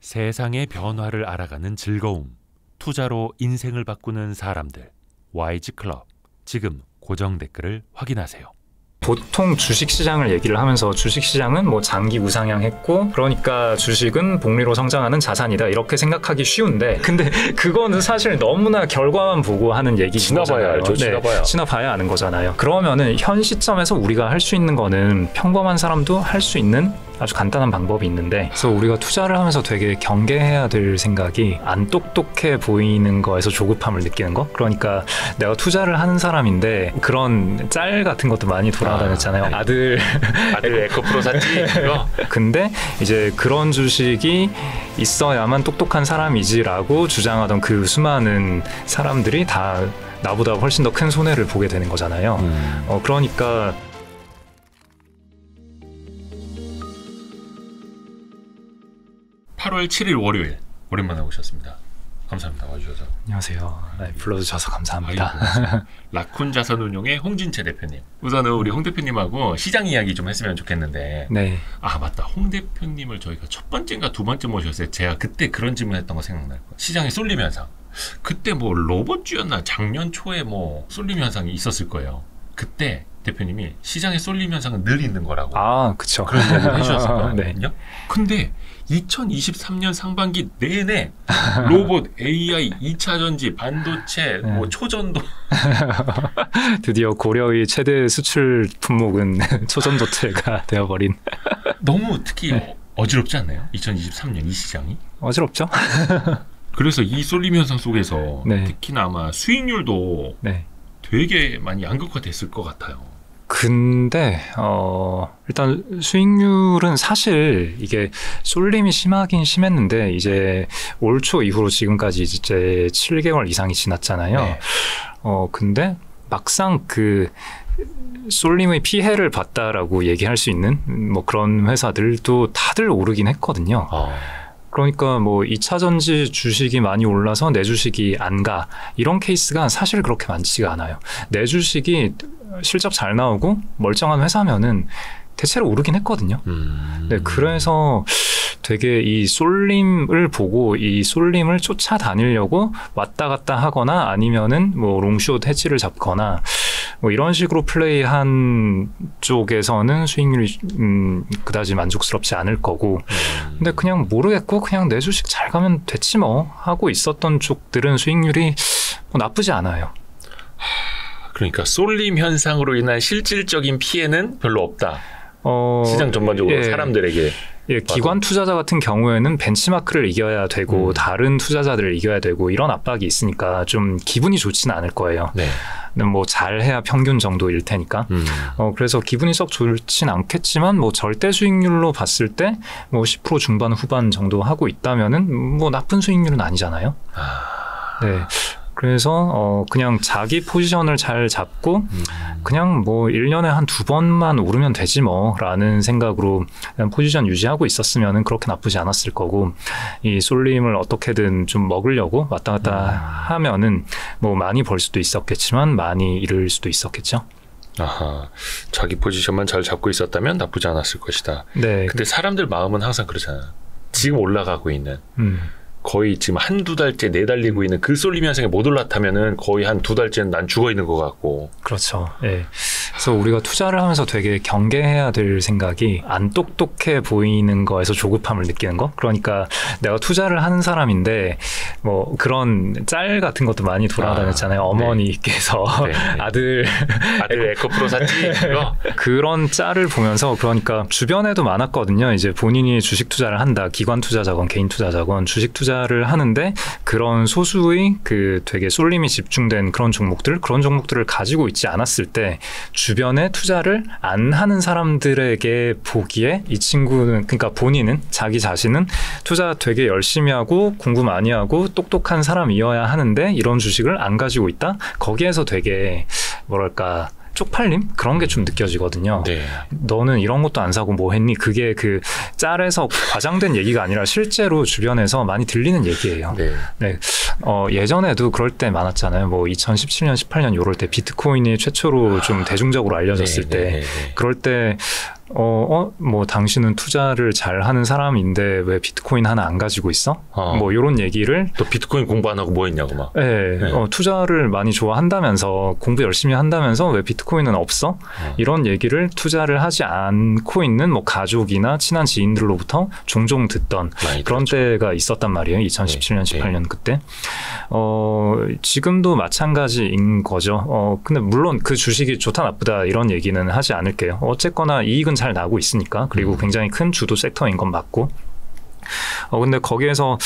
세상의 변화를 알아가는 즐거움, 투자로 인생을 바꾸는 사람들, 와이즈클럽. 지금 고정 댓글을 확인하세요. 보통 주식시장을 얘기를 하면서 주식시장은 뭐 장기 우상향했고 그러니까 주식은 복리로 성장하는 자산이다 이렇게 생각하기 쉬운데, 근데 그거는 사실 너무나 결과만 보고 하는 얘기인 거잖아요. 지나봐야 아는 거잖아요. 그러면은 현 시점에서 우리가 할 수 있는 거는 평범한 사람도 할 수 있는 아주 간단한 방법이 있는데, 그래서 우리가 투자를 하면서 되게 경계해야 될 생각이 안 똑똑해 보이는 거에서 조급함을 느끼는 거. 그러니까 내가 투자를 하는 사람인데 그런 짤 같은 것도 많이 돌아다녔잖아요. 아들 에코프로 샀지 이거. 근데 이제 그런 주식이 있어야만 똑똑한 사람이지라고 주장하던 그 수많은 사람들이 다 나보다 훨씬 더 큰 손해를 보게 되는 거잖아요. 그러니까 8월 7일 월요일 오랜만에 오셨습니다. 감사합니다. 와주셔서. 안녕하세요. 네, 불러주셔서 감사합니다. 아이고, 라쿤 자산운용의 홍진채 대표님. 우선은 우리 홍 대표님하고 시장 이야기 좀 했으면 좋겠는데. 네. 아 맞다. 홍 대표님을 저희가 첫 번째인가 두 번째 모셨어요. 제가 그때 그런 질문했던 거 생각날 거예요. 시장의 쏠림 현상. 그때 뭐 로봇주였나 작년 초에 뭐 쏠림 현상이 있었을 거예요. 그때 대표님이 시장의 쏠림 현상은 늘 있는 거라고. 아, 그쵸. 그런 이야기를 해주셨었거든요. 네. 근데 2023년 상반기 내내 로봇, AI, 2차 전지, 반도체, 네. 뭐 초전도. 드디어 고려의 최대 수출 품목은 초전도체가 되어버린. 너무 특히 네. 어지럽지 않나요? 2023년 이 시장이? 어지럽죠? 그래서 이 쏠림 현상 속에서 네. 특히나 아마 수익률도 네. 되게 많이 양극화됐을 것 같아요. 근데 일단 수익률은 사실 이게 쏠림이 심하긴 심했는데 이제 올 초 이후로 지금까지 이제 7개월 이상이 지났잖아요. 네. 근데 막상 그 쏠림의 피해를 봤다라고 얘기할 수 있는 뭐 그런 회사들도 다들 오르긴 했거든요. 그러니까 뭐 2차 전지 주식이 많이 올라서 내 주식이 안 가, 이런 케이스가 사실 그렇게 많지가 않아요. 내 주식이 실적 잘 나오고 멀쩡한 회사면은 대체로 오르긴 했거든요. 네, 그래서 되게 이 쏠림을 보고 이 쏠림을 쫓아다니려고 왔다 갔다 하거나 아니면은 뭐 롱숏 해지를 잡거나 뭐 이런 식으로 플레이한 쪽에서는 수익률이 그다지 만족스럽지 않을 거고, 근데 그냥 모르겠고 그냥 내 주식 잘 가면 됐지 뭐 하고 있었던 쪽들은 수익률이 뭐 나쁘지 않아요. 그러니까 쏠림 현상으로 인한 실질적인 피해는 별로 없다. 시장 전반적으로. 예. 사람들에게. 예, 기관 투자자 같은 경우에는 벤치마크를 이겨야 되고 다른 투자자들을 이겨야 되고 이런 압박이 있으니까 좀 기분이 좋지는 않을 거예요. 네. 뭐 잘해야 평균 정도일 테니까. 그래서 기분이 썩 좋진 않겠지만 뭐 절대 수익률로 봤을 때 뭐 10% 중반 후반 정도 하고 있다면은 뭐 나쁜 수익률은 아니잖아요. 네. 그래서 그냥 자기 포지션을 잘 잡고 그냥 뭐 1년에 한 2번만 오르면 되지 뭐 라는 생각으로 그냥 포지션 유지하고 있었으면 그렇게 나쁘지 않았을 거고, 이 쏠림을 어떻게든 좀 먹으려고 왔다 갔다 하면은 뭐 많이 벌 수도 있었겠지만 많이 잃을 수도 있었겠죠. 아하, 자기 포지션만 잘 잡고 있었다면 나쁘지 않았을 것이다. 네. 근데 사람들 마음은 항상 그렇잖아. 지금 올라가고 있는 거의 지금 한두 달째 내달리고 있는 그 쏠림 현상에 못 올랐다면은 거의 한 두 달째는 난 죽어 있는 것 같고. 그렇죠. 예. 그래서 우리가 투자를 하면서 되게 경계해야 될 생각이 안 똑똑해 보이는 거에서 조급함을 느끼는 거. 그러니까 내가 투자를 하는 사람인데 뭐 그런 짤 같은 것도 많이 돌아다녔잖아요. 어머니께서 네. 아들 에코프로 샀지 이거. 그런 짤을 보면서, 그러니까 주변에도 많았거든요. 이제 본인이 주식 투자를 한다, 기관 투자자건 개인 투자자건 주식 투자를 하는데 그런 소수의 그 되게 쏠림이 집중된 그런 종목들을 가지고 있지 않았을 때 주변에 투자를 안 하는 사람들에게 보기에 이 친구는, 그러니까 본인은, 자기 자신은 투자 되게 열심히 하고 공부 많이 하고 똑똑한 사람이어야 하는데 이런 주식을 안 가지고 있다? 거기에서 되게 뭐랄까 쪽팔림? 그런 게 좀 느껴지거든요. 네. 너는 이런 것도 안 사고 뭐 했니? 그게 그 짤에서 과장된 얘기가 아니라 실제로 주변에서 많이 들리는 얘기예요. 네. 네. 예전에도 그럴 때 많았잖아요. 뭐 2017년, 18년 요럴 때 비트코인이 최초로 좀 대중적으로 알려졌을 때 그럴 때 뭐 당신은 투자를 잘 하는 사람인데 왜 비트코인 하나 안 가지고 있어? 뭐 이런 얘기를 또 비트코인 공부 안 하고 뭐 했냐고 막. 네, 투자를 많이 좋아한다면서 공부 열심히 한다면서 왜 비트코인은 없어? 이런 얘기를 투자를 하지 않고 있는 뭐 가족이나 친한 지인들로부터 종종 듣던 그런 때가 있었단 말이에요. 2017년, 18년 그때. 지금도 마찬가지인 거죠. 근데 물론 그 주식이 좋다 나쁘다 이런 얘기는 하지 않을게요. 어쨌거나 이익은 잘 나고 있으니까. 그리고 굉장히 큰 주도 섹터인 건 맞고. 근데 거기에서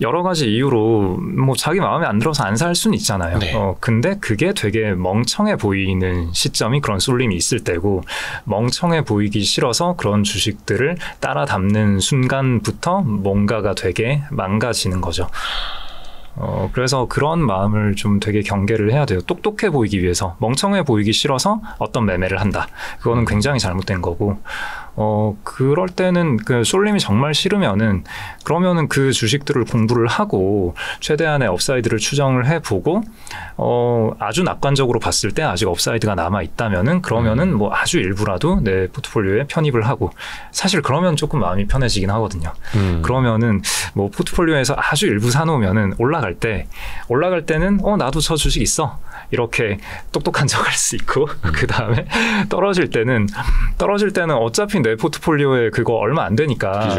여러 가지 이유로 뭐 자기 마음에 안 들어서 안 살 수는 있잖아요. 네. 근데 그게 되게 멍청해 보이는 시점이 그런 쏠림이 있을 때고, 멍청해 보이기 싫어서 그런 주식들을 따라 담는 순간부터 뭔가가 되게 망가지는 거죠. 그래서 그런 마음을 좀 되게 경계를 해야 돼요. 똑똑해 보이기 위해서, 멍청해 보이기 싫어서 어떤 매매를 한다. 그거는 굉장히 잘못된 거고, 그럴 때는 그 쏠림이 정말 싫으면은, 그러면은 그 주식들을 공부를 하고 최대한의 업사이드를 추정을 해보고, 아주 낙관적으로 봤을 때 아직 업사이드가 남아 있다면은, 그러면은 뭐 아주 일부라도 내 포트폴리오에 편입을 하고, 사실 그러면 조금 마음이 편해지긴 하거든요. 그러면은 뭐 포트폴리오에서 아주 일부 사놓으면은 올라갈 때는 나도 저 주식 있어, 이렇게 똑똑한 척 할 수 있고, 그 다음에 떨어질 때는 어차피 내 포트폴리오에 그거 얼마 안 되니까,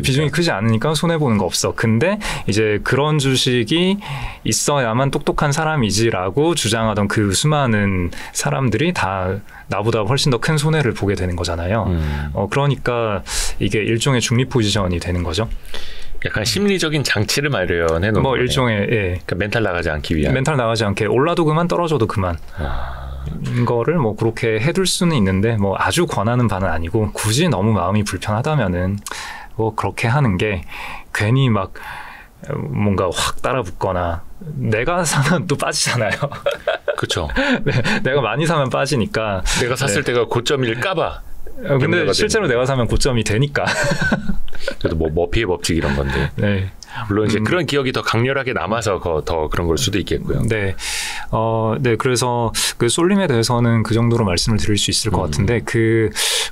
비중이 크지 않으니까 손해보는 거 없어. 근데 이제 그런 주식이 있어야만 똑똑한 사람이지라고 주장하던 그 수많은 사람들이 다 나보다 훨씬 더 큰 손해를 보게 되는 거잖아요. 그러니까 이게 일종의 중립 포지션이 되는 거죠. 약간 심리적인 장치를 마련해 놓은 뭐 거네요. 일종의, 예. 그러니까 멘탈 나가지 않기 위한. 멘탈 나가지 않게, 올라도 그만 떨어져도 그만. 거를 뭐 그렇게 해둘 수는 있는데, 뭐 아주 권하는 바는 아니고, 굳이 너무 마음이 불편하다면은 뭐 그렇게 하는 게, 괜히 막 뭔가 확 따라 붙거나, 내가 사면 또 빠지잖아요. 그렇죠. 네, 내가 많이 사면 빠지니까. 내가 샀을 때가 고점일까봐. 근데 실제로 내가 사면 고점이 되니까. 그래도 뭐 머피의 법칙 이런 건데. 네. 물론 이제 그런 기억이 더 강렬하게 남아서 더 그런 걸 수도 있겠고요. 네. 네. 그래서 그 쏠림에 대해서는 그 정도로 말씀을 드릴 수 있을 것 같은데,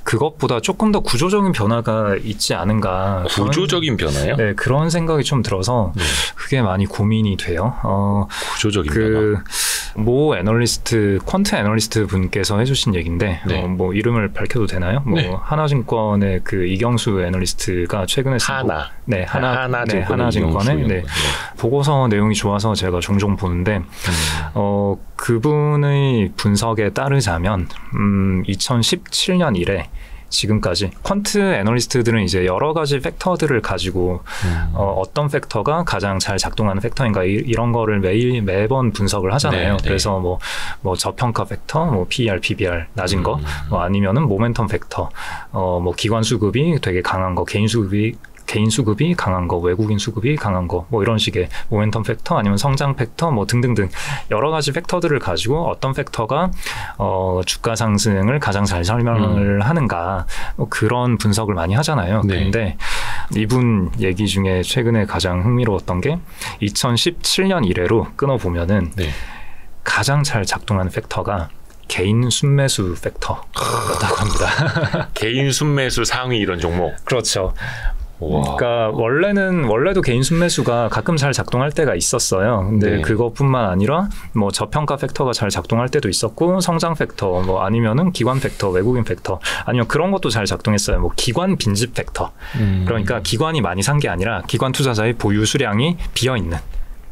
그것보다 조금 더 구조적인 변화가 있지 않은가. 구조적인 변화요? 네. 그런 생각이 좀 들어서 그게 많이 고민이 돼요. 구조적인 변화. 모 애널리스트, 퀀트 애널리스트 분께서 해주신 얘기인데, 네. 뭐 이름을 밝혀도 되나요? 뭐 네. 하나증권의 그 이경수 애널리스트가 최근에 쓴 하나증권의 네, 보고서 내용이 좋아서 제가 종종 보는데, 그분의 분석에 따르자면 2017년 이래 지금까지 퀀트 애널리스트들은 이제 여러 가지 팩터들을 가지고 어떤 팩터가 가장 잘 작동하는 팩터인가 이런 거를 매번 분석을 하잖아요. 네. 그래서 뭐 저평가 팩터, 뭐 PER, PBR 낮은 거, 뭐 아니면은 모멘텀 팩터, 뭐 기관 수급이 되게 강한 거, 개인 수급이 강한 거, 외국인 수급이 강한 거, 뭐 이런 식의 모멘텀 팩터, 아니면 성장 팩터, 뭐 등등등 여러 가지 팩터들을 가지고 어떤 팩터가 주가 상승을 가장 잘 설명을 하는가, 뭐 그런 분석을 많이 하잖아요. 네. 근데 이분 얘기 중에 최근에 가장 흥미로웠던 게 2017년 이래로 끊어보면은 가장 잘 작동하는 팩터가 개인 순매수 팩터였다고 합니다. 개인 순매수 상위 이런 종목. 그렇죠. 그러니까 원래도 개인 순매수가 가끔 잘 작동할 때가 있었어요. 근데 그것뿐만 아니라 뭐 저평가 팩터가 잘 작동할 때도 있었고, 성장 팩터, 뭐 아니면은 기관 팩터, 외국인 팩터, 아니면 그런 것도 잘 작동했어요. 뭐 기관 빈집 팩터. 그러니까 기관이 많이 산 게 아니라 기관 투자자의 보유 수량이 비어 있는.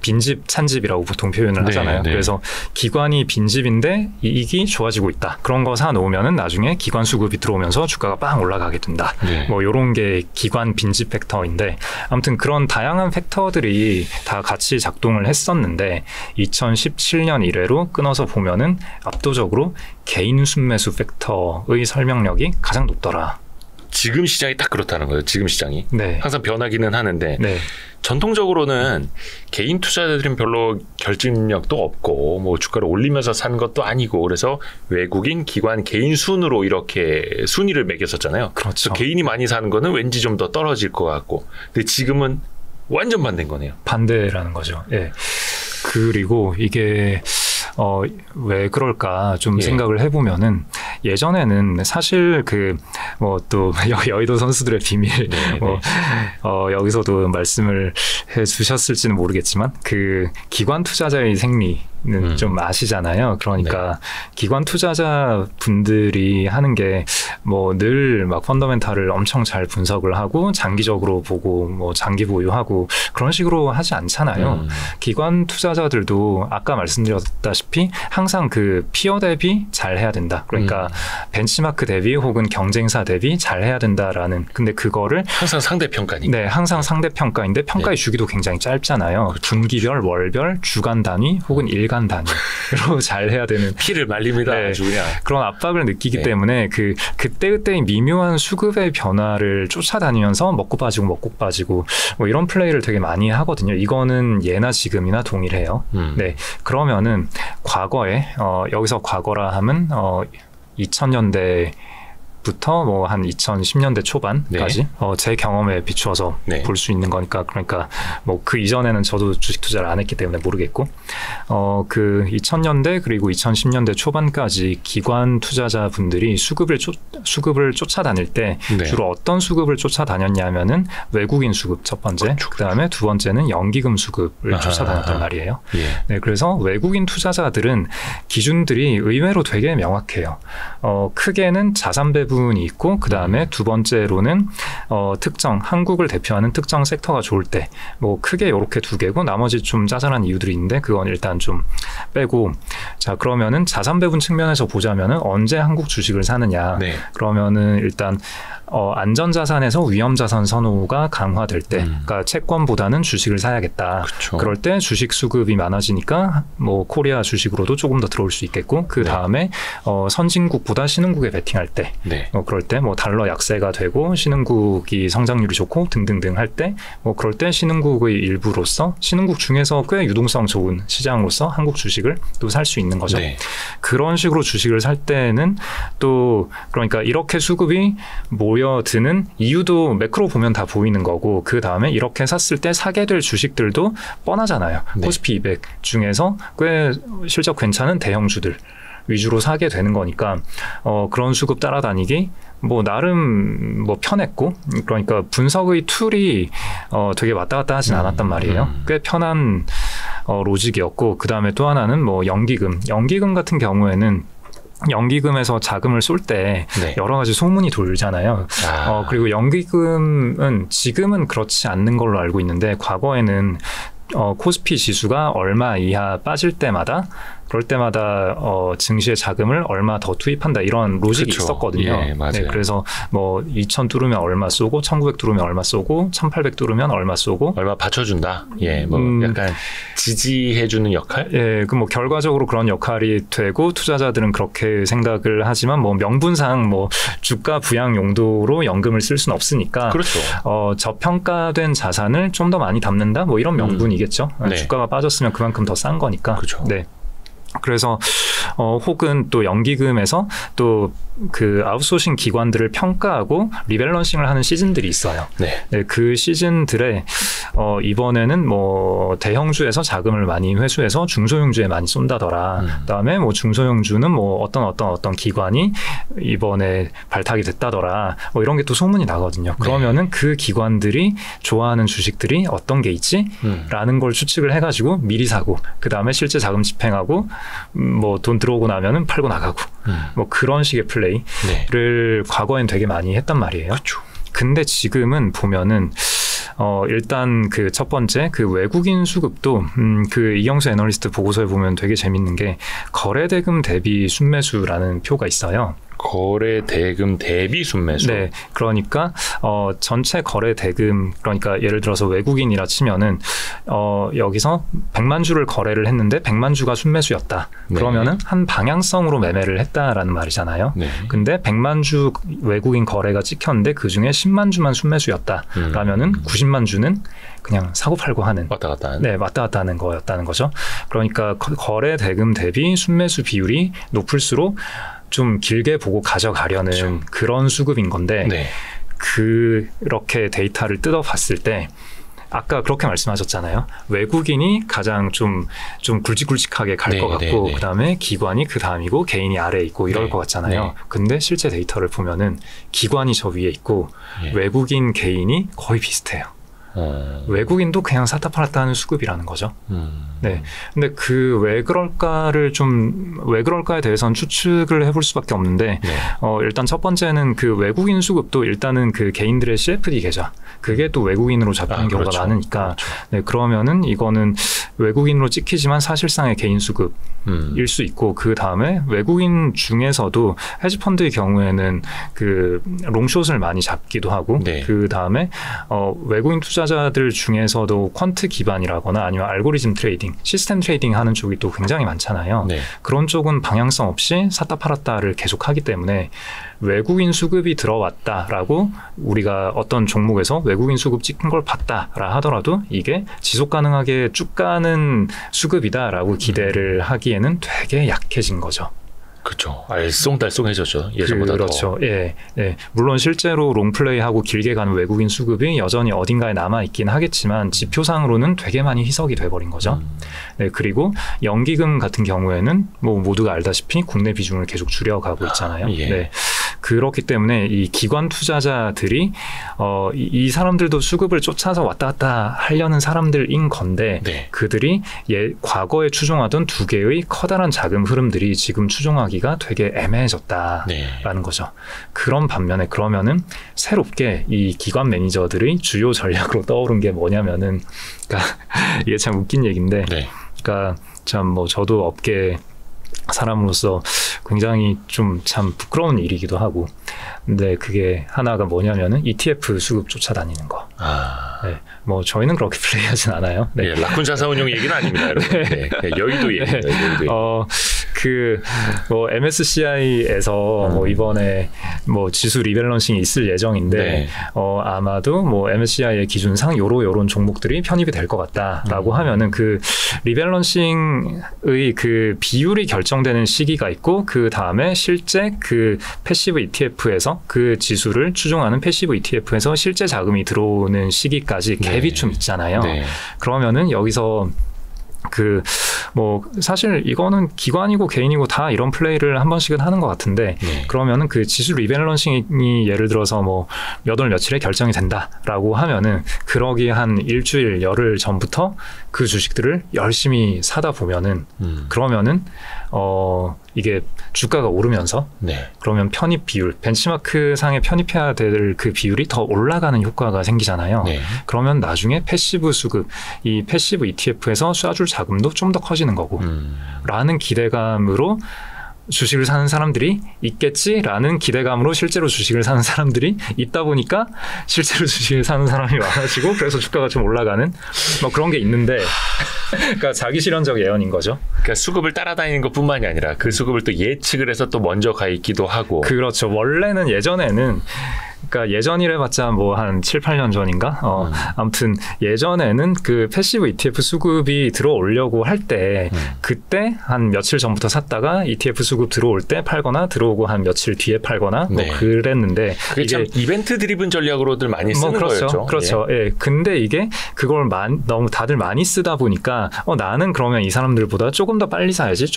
빈집, 찬집이라고 보통 표현을 하잖아요. 그래서 기관이 빈집인데 이익이 좋아지고 있다. 그런 거 사놓으면은 나중에 기관 수급이 들어오면서 주가가 빵 올라가게 된다. 뭐 이런 게 기관 빈집 팩터인데, 아무튼 그런 다양한 팩터들이 다 같이 작동을 했었는데 2017년 이래로 끊어서 보면은 압도적으로 개인 순매수 팩터의 설명력이 가장 높더라. 지금 시장이 딱 그렇다는 거예요. 지금 시장이. 네. 항상 변하기는 하는데 전통적으로는 개인 투자자들은 별로 결집력도 없고 뭐 주가를 올리면서 산 것도 아니고, 그래서 외국인, 기관, 개인 순으로 이렇게 순위를 매겼었잖아요. 그렇죠. 개인이 많이 사는 거는 왠지 좀 더 떨어질 것 같고, 근데 지금은 완전 반대인 거네요. 반대라는 거죠. 예. 그리고 이게 왜 그럴까 좀 생각을 해보면은, 예전에는 사실 그 뭐 또 여의도 선수들의 비밀 여기서도 말씀을 해주셨을지는 모르겠지만 그 기관 투자자의 생리는 좀 아시잖아요. 그러니까 기관 투자자 분들이 하는 게 뭐 늘 막 펀더멘탈을 엄청 잘 분석을 하고 장기적으로 보고 뭐 장기 보유하고 그런 식으로 하지 않잖아요. 기관 투자자들도 아까 말씀드렸다시피 항상 그 피어 대비 잘 해야 된다. 그러니까 벤치마크 대비 혹은 경쟁사 대비 잘 해야 된다라는. 근데 그거를 항상 상대평가니까. 네, 항상 상대평가인데 평가의 주기도 굉장히 짧잖아요. 그렇죠. 분기별, 월별, 주간 단위 혹은 일간 단위로 잘 해야 되는. 피를 말립니다. 아주 그냥. 그런 압박을 느끼기 때문에 그때그때의 미묘한 수급의 변화를 쫓아다니면서 먹고 빠지고 뭐 이런 플레이를 되게 많이 하거든요. 이거는 예나 지금이나 동일해요. 네, 그러면은 과거에 여기서 과거라 하면 2000년대 부터 뭐 한 2010년대 초반까지 제 경험에 비추어서 볼 수 있는 거니까. 그러니까 뭐 그 이전에는 저도 주식 투자를 안 했기 때문에 모르겠고 그 2000년대 그리고 2010년대 초반까지 기관 투자자 분들이 수급을 쫓아다닐 때 주로 어떤 수급을 쫓아다녔냐면은 외국인 수급 첫 번째, 그다음에 두 번째는 연기금 수급을 쫓아다녔단 말이에요. 네, 그래서 외국인 투자자들은 기준들이 의외로 되게 명확해요. 크게는 자산 배분 이 있고, 그 다음에 두 번째로는 특정 한국을 대표하는 특정 섹터가 좋을 때 뭐 크게 이렇게 두 개고, 나머지 좀 짜잘한 이유들이 있는데 그건 일단 좀 빼고. 자, 그러면은 자산 배분 측면에서 보자면은 언제 한국 주식을 사느냐. 그러면은 일단 안전자산에서 위험자산 선호가 강화될 때, 그러니까 채권보다는 주식을 사야겠다. 그쵸. 그럴 때 주식 수급이 많아지니까 뭐 코리아 주식으로도 조금 더 들어올 수 있겠고, 그 다음에 선진국보다 신흥국에 베팅할 때, 그럴 때 뭐 달러 약세가 되고 신흥국이 성장률이 좋고 등등등 할 때, 뭐 그럴 때 신흥국의 일부로서, 신흥국 중에서 꽤 유동성 좋은 시장으로서 한국 주식을 또 살 수 있는 거죠. 그런 식으로 주식을 살 때는 또, 그러니까 이렇게 수급이 모여드는 이유도 매크로 보면 다 보이는 거고, 그 다음에 이렇게 샀을 때 사게 될 주식들도 뻔하잖아요. 코스피 200 중에서 꽤 실적 괜찮은 대형주들 위주로 사게 되는 거니까 그런 수급 따라다니기 뭐 나름 뭐 편했고, 그러니까 분석의 툴이 되게 왔다 갔다 하진 않았단 말이에요. 꽤 편한 로직이었고, 그 다음에 또 하나는 뭐 연기금 같은 경우에는 연기금에서 자금을 쏠 때 여러 가지 소문이 돌잖아요. 그리고 연기금은 지금은 그렇지 않는 걸로 알고 있는데, 과거에는 코스피 지수가 얼마 이하 빠질 때마다, 그럴 때마다 증시에 자금을 얼마 더 투입한다, 이런 로직이 있었거든요. 네, 그래서 뭐 2000 뚫으면 얼마 쏘고, 1900 뚫으면 얼마 쏘고, 1800 뚫으면 얼마 쏘고, 얼마 받쳐준다. 뭐 약간 지지해주는 역할. 그 뭐 결과적으로 그런 역할이 되고, 투자자들은 그렇게 생각을 하지만 뭐 명분상 뭐 주가 부양 용도로 연금을 쓸 수는 없으니까. 그렇죠. 저평가된 자산을 좀 더 많이 담는다, 뭐 이런 명분이겠죠. 주가가 빠졌으면 그만큼 더 싼 거니까. 그렇죠. 네. 그래서 혹은 또 연기금에서 또 그 아웃소싱 기관들을 평가하고 리밸런싱을 하는 시즌들이 있어요. 그 시즌들에 이번에는 뭐 대형주에서 자금을 많이 회수해서 중소형주에 많이 쏜다더라. 그다음에 뭐 중소형주는 뭐 어떤 기관이 이번에 발탁이 됐다더라. 뭐 이런 게 또 소문이 나거든요. 그러면은 그 기관들이 좋아하는 주식들이 어떤 게 있지? 라는 걸 추측을 해가지고 미리 사고, 그 다음에 실제 자금 집행하고 뭐 돈 들어오고 나면은 팔고 나가고, 뭐 그런 식의 플레이를 과거엔 되게 많이 했단 말이에요. 그렇죠. 근데 지금은 보면은 일단 그 첫 번째 그 외국인 수급도 그 이경수 애널리스트 보고서에 보면 되게 재밌는 게 거래대금 대비 순매수라는 표가 있어요. 거래대금 대비 순매수. 네, 그러니까 전체 거래대금, 그러니까 예를 들어서 외국인이라 치면은 여기서 100만 주를 거래를 했는데 100만 주가 순매수였다. 그러면은 한 방향성으로 매매를 했다라는 말이잖아요. 근데 100만 주 외국인 거래가 찍혔는데 그 중에 10만 주만 순매수였다. 그러면은 90만 주는 그냥 사고 팔고 하는, 왔다 갔다 하는. 네, 왔다 갔다 하는 거였다는 거죠. 그러니까 거래 대금 대비 순매수 비율이 높을수록 좀 길게 보고 가져가려는 그런 수급인 건데, 그렇게 데이터를 뜯어봤을 때 아까 그렇게 말씀하셨잖아요. 외국인이 가장 좀 굵직굵직하게 갈 것 같고 그다음에 기관이 그 다음이고 개인이 아래에 있고 이럴 것 같잖아요. 근데 실제 데이터를 보면은 기관이 저 위에 있고 외국인 개인이 거의 비슷해요. 외국인도 그냥 샀다 팔았다 하는 수급이라는 거죠. 네. 근데 그 왜 그럴까에 대해서는 추측을 해볼 수밖에 없는데, 일단 첫 번째는 그 외국인 수급도 일단은 그 개인들의 CFD 계좌, 그게 또 외국인으로 잡히는 경우가 그렇죠. 많으니까, 네, 그러면은 이거는 외국인으로 찍히지만 사실상의 개인 수급일 수 있고, 그 다음에 외국인 중에서도 헤지펀드의 경우에는 그 롱숏을 많이 잡기도 하고, 그 다음에 외국인 투자자들 중에서도 퀀트 기반이라거나 아니면 알고리즘 트레이딩, 시스템 트레이딩 하는 쪽이 또 굉장히 많잖아요. 그런 쪽은 방향성 없이 샀다 팔았다를 계속하기 때문에 외국인 수급이 들어왔다라고 우리가 어떤 종목에서 외국인 수급 찍힌 걸 봤다라 하더라도 이게 지속 가능하게 쭉 가는 수급이다라고 기대를 하기에는 되게 약해진 거죠. 그렇죠. 알쏭달쏭해졌죠. 예전보다 그렇죠. 예. 물론 실제로 롱플레이하고 길게 가는 외국인 수급이 여전히 어딘가에 남아있긴 하겠지만 지표상으로는 되게 많이 희석이 돼버린 거죠. 네, 그리고 연기금 같은 경우에는 뭐 모두가 알다시피 국내 비중을 계속 줄여가고 있잖아요. 네. 그렇기 때문에 이 기관 투자자들이 이 사람들도 수급을 쫓아서 왔다 갔다 하려는 사람들인 건데 그들이 과거에 추종하던 두 개의 커다란 자금 흐름들이 지금 추종하기가 되게 애매해졌다라는 거죠. 그런 반면에 그러면은 새롭게 이 기관 매니저들의 주요 전략으로 떠오른 게 뭐냐면은, 그러니까 이게 참 웃긴 얘기인데, 그러니까 참 뭐 저도 업계 사람으로서 굉장히 좀 참 부끄러운 일이기도 하고, 근데 그게 하나가 뭐냐면은 ETF 수급 쫓아다니는 거. 네, 뭐 저희는 그렇게 플레이하진 않아요. 네. 라쿤 자산운용 얘기는 아닙니다, 여러분. 여의도 얘기입니다. 여의도. 뭐 MSCI에서 뭐 이번에 뭐 지수 리밸런싱이 있을 예정인데 아마도 뭐 MSCI의 기준상 요런 종목들이 편입이 될 것 같다라고 하면은 그 리밸런싱의 그 비율이 결정되는 시기가 있고 그 다음에 실제 그 패시브 ETF에서 그 지수를 추종하는 패시브 ETF에서 실제 자금이 들어오는 시기까지 갭이 좀 있잖아요. 그러면은 여기서 그 뭐 사실 이거는 기관이고 개인이고 다 이런 플레이를 한 번씩은 하는 것 같은데 그러면은 그 지수 리밸런싱이 예를 들어서 뭐 몇 월 며칠에 결정이 된다라고 하면은 그러기 한 일주일 열흘 전부터 그 주식들을 열심히 사다 보면은 그러면은 이게 주가가 오르면서 그러면 편입 비율, 벤치마크 상에 편입해야 될 그 비율이 더 올라가는 효과가 생기잖아요. 그러면 나중에 패시브 수급, 이 패시브 ETF에서 쏴줄 자금도 좀 더 커지는 거고 라는 기대감으로 주식을 사는 사람들이 있겠지라는 기대감으로 실제로 주식을 사는 사람들이 있다 보니까 실제로 주식을 사는 사람이 많아지고 그래서 주가가 좀 올라가는 뭐 그런 게 있는데 그러니까 자기 실현적 예언인 거죠. 그러니까 수급을 따라다니는 것뿐만이 아니라 그 수급을 또 예측을 해서 또 먼저 가 있기도 하고. 그렇죠. 원래는 예전에는 그러니까 예전이래봤자 뭐 한 7, 8년 전인가? 아무튼 예전에는 그 패시브 ETF 수급이 들어오려고 할 때 그때 한 며칠 전부터 샀다가 ETF 수급 들어올 때 팔거나 들어오고 한 며칠 뒤에 팔거나 뭐 그랬는데 그게 참 이벤트 드리븐 전략으로들 많이 쓰는 거였죠. 그렇죠. 예. 근데 이게 그걸 너무 다들 많이 쓰다 보니까 나는 그러면 이 사람들보다 조금 더 빨리 사야지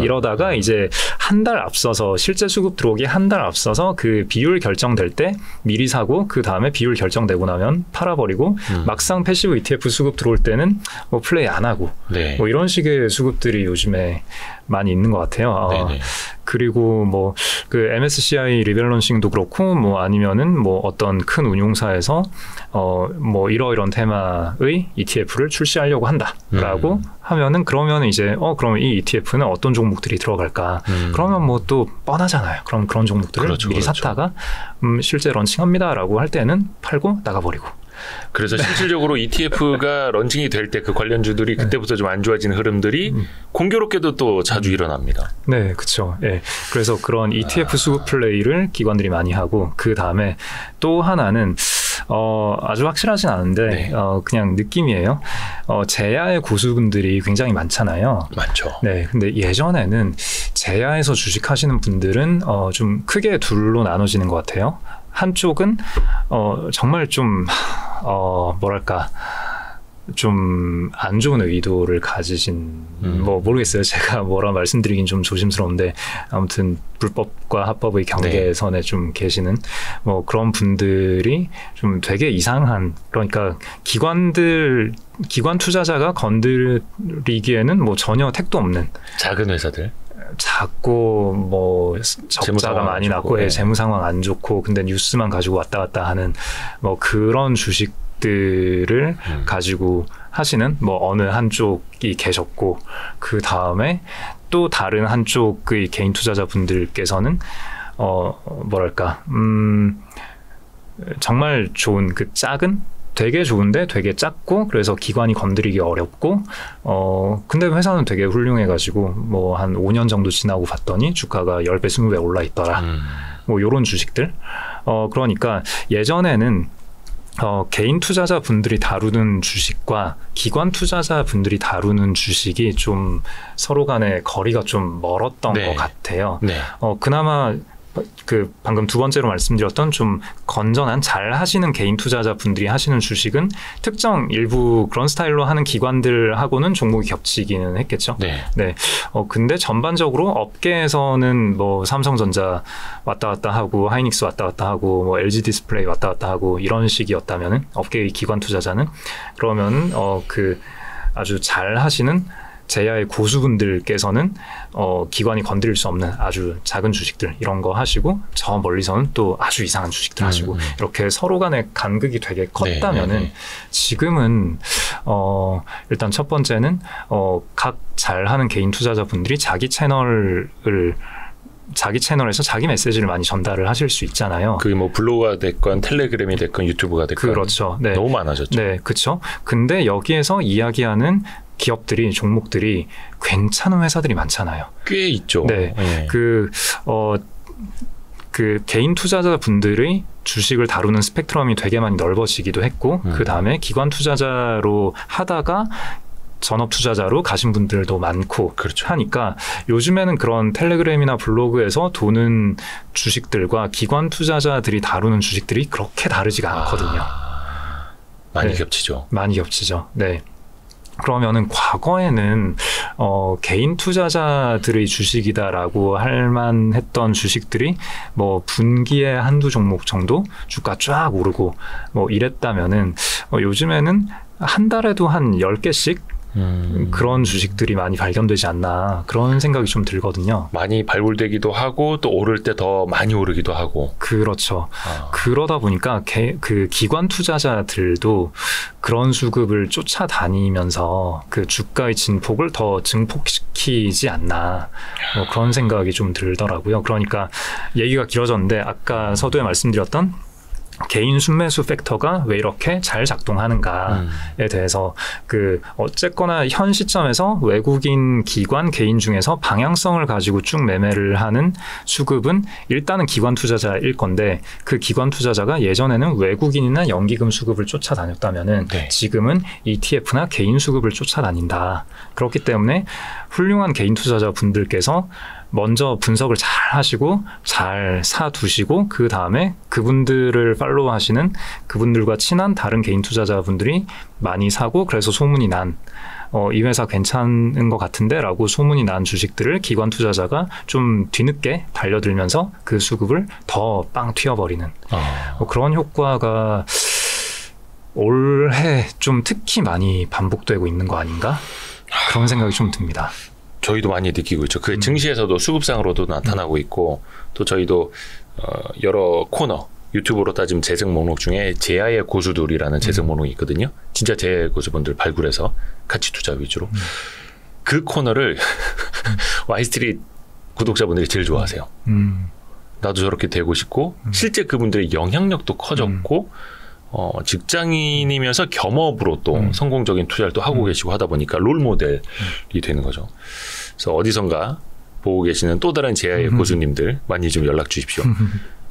이러다가 이제 한 달 앞서서 실제 수급 들어오기 한 달 앞서서 그 비율 결정될 때 미리 사고 그 다음에 비율 결정되고 나면 팔아버리고 막상 패시브 ETF 수급 들어올 때는 뭐 플레이 안 하고 뭐 이런 식의 수급들이 요즘에 많이 있는 것 같아요. 그리고 뭐 그 MSCI 리밸런싱도 그렇고 뭐 아니면은 뭐 어떤 큰 운용사에서 뭐 이러이런 테마의 ETF를 출시하려고 한다라고 하면은 그러면 이제 그러면 이 ETF는 어떤 종목들이 들어갈까? 그러면 뭐 또 뻔하잖아요. 그럼 그런 종목들을 미리 샀다가 실제 런칭합니다라고 할 때는 팔고 나가버리고. 그래서 실질적으로 ETF가 런칭이 될 때 그 관련주들이 그때부터 좀 안 좋아지는 흐름들이 공교롭게도 또 자주 일어납니다. 네, 그렇죠. 예. 그래서 그런 ETF 수급 플레이를 기관들이 많이 하고 그 다음에 또 하나는 아주 확실하진 않은데 그냥 느낌이에요. 제야의 고수분들이 굉장히 많잖아요. 많죠. 네, 근데 예전에는 제야에서 주식하시는 분들은 좀 크게 둘로 나눠지는 것 같아요. 한쪽은 정말 좀 뭐랄까 좀 안 좋은 의도를 가지신 뭐 모르겠어요. 제가 뭐라 말씀드리긴 좀 조심스러운데 아무튼 불법과 합법의 경계선에 좀 계시는 뭐 그런 분들이 좀 되게 이상한, 그러니까 기관 투자자가 건드리기에는 뭐 전혀 택도 없는 작은 회사들, 작고 뭐 적자가 많이 났고 네. 재무 상황 안 좋고 근데 뉴스만 가지고 왔다 갔다 하는 뭐 그런 주식들을 가지고 하시는 뭐 어느 한쪽이 계셨고, 그 다음에 또 다른 한쪽의 개인 투자자 분들께서는 뭐랄까 정말 좋은 그 작은, 되게 좋은데 되게 작고 그래서 기관이 건드리기 어렵고 근데 회사는 되게 훌륭해가지고 뭐 한 5년 정도 지나고 봤더니 주가가 10배 20배 올라 있더라. 뭐 요런 주식들. 그러니까 예전에는 개인 투자자 분들이 다루는 주식과 기관 투자자 분들이 다루는 주식이 좀 서로 간에 거리가 좀 멀었던 네. 것 같아요. 네. 그나마 그 방금 두 번째로 말씀드렸던 좀 건전한 잘 하시는 개인 투자자 분들이 하시는 주식은 특정 일부 그런 스타일로 하는 기관들하고는 종목이 겹치기는 했겠죠. 네. 네. 근데 전반적으로 업계에서는 뭐 삼성전자 왔다 갔다 하고 하이닉스 왔다 갔다 하고 뭐 LG 디스플레이 왔다 갔다 하고 이런 식이었다면은 업계의 기관 투자자는 그러면 그 아주 잘 하시는 제야의 고수분들께서는 기관이 건드릴 수 없는 아주 작은 주식들 이런 거 하시고, 저 멀리서는 또 아주 이상한 주식들 하시고 이렇게 서로 간의 간극이 되게 컸다면은 지금은 일단 첫 번째는 각 잘하는 개인 투자자분들이 자기 채널에서 자기 메시지를 많이 전달을 하실 수 있잖아요. 그게 뭐 블로그가 됐건 텔레그램이 됐건 유튜브가 됐건 그렇죠. 네. 너무 많아졌죠. 네, 그렇죠. 근데 여기에서 이야기하는 기업들이, 종목들이 괜찮은 회사들이 많잖아요. 꽤 있죠. 네, 네. 그 개인 투자자 분들의 주식을 다루는 스펙트럼이 되게 많이 넓어지기도 했고, 그 다음에 기관 투자자로 하다가 전업 투자자로 가신 분들도 많고 그렇죠. 하니까 요즘에는 그런 텔레그램이나 블로그에서 도는 주식들과 기관 투자자들이 다루는 주식들이 그렇게 다르지가 않거든요. 많이 네. 겹치죠. 많이 겹치죠. 네. 그러면은 과거에는 개인 투자자들의 주식이다라고 할 만했던 주식들이 뭐 분기에 한두 종목 정도 주가 쫙 오르고 뭐 이랬다면은 요즘에는 한 달에도 한 10개씩 그런 주식들이 많이 발견되지 않나, 그런 생각이 좀 들거든요. 많이 발굴되기도 하고 또 오를 때 더 많이 오르기도 하고. 그렇죠. 그러다 보니까 그 기관 투자자들도 그런 수급을 쫓아다니면서 그 주가의 진폭을 더 증폭시키지 않나, 뭐 그런 생각이 좀 들더라고요. 그러니까 얘기가 길어졌는데 아까 서두에 말씀드렸던 개인 순매수 팩터가 왜 이렇게 잘 작동하는가에 대해서 어쨌거나 현 시점에서 외국인 기관 개인 중에서 방향성을 가지고 쭉 매매를 하는 수급은 일단은 기관 투자자일 건데, 그 기관 투자자가 예전에는 외국인이나 연기금 수급을 쫓아다녔다면은 네. 지금은 ETF나 개인 수급을 쫓아다닌다. 그렇기 때문에 훌륭한 개인 투자자 분들께서 먼저 분석을 잘 하시고 잘 사두시고, 그 다음에 그분들을 팔로우 하시는 그분들과 친한 다른 개인 투자자분들이 많이 사고, 그래서 소문이 난 이 회사 괜찮은 것 같은데 라고 소문이 난 주식들을 기관 투자자가 좀 뒤늦게 달려들면서 그 수급을 더 빵 튀어버리는 뭐 그런 효과가 올해 좀 특히 많이 반복되고 있는 거 아닌가? 그런 생각이 좀 듭니다. 저희도 많이 느끼고 있죠. 그 증시에서도 수급상으로도 나타나고 있고, 또 저희도 여러 코너, 유튜브로 따지면 재생 목록 중에 제야의 고수들이라는 재생 목록이 있거든요. 진짜 제야의 고수분들 발굴해서 가치 투자 위주로. 그 코너를 와이스트릿 구독자분들이 제일 좋아하세요. 나도 저렇게 되고 싶고, 실제 그분들의 영향력도 커졌고, 직장인이면서 겸업으로 또 성공적인 투자를 또 하고 계시고 하다 보니까 롤 모델이 되는 거죠. 그래서 어디선가 보고 계시는 또 다른 제야의 고수님들 많이 좀 연락 주십시오.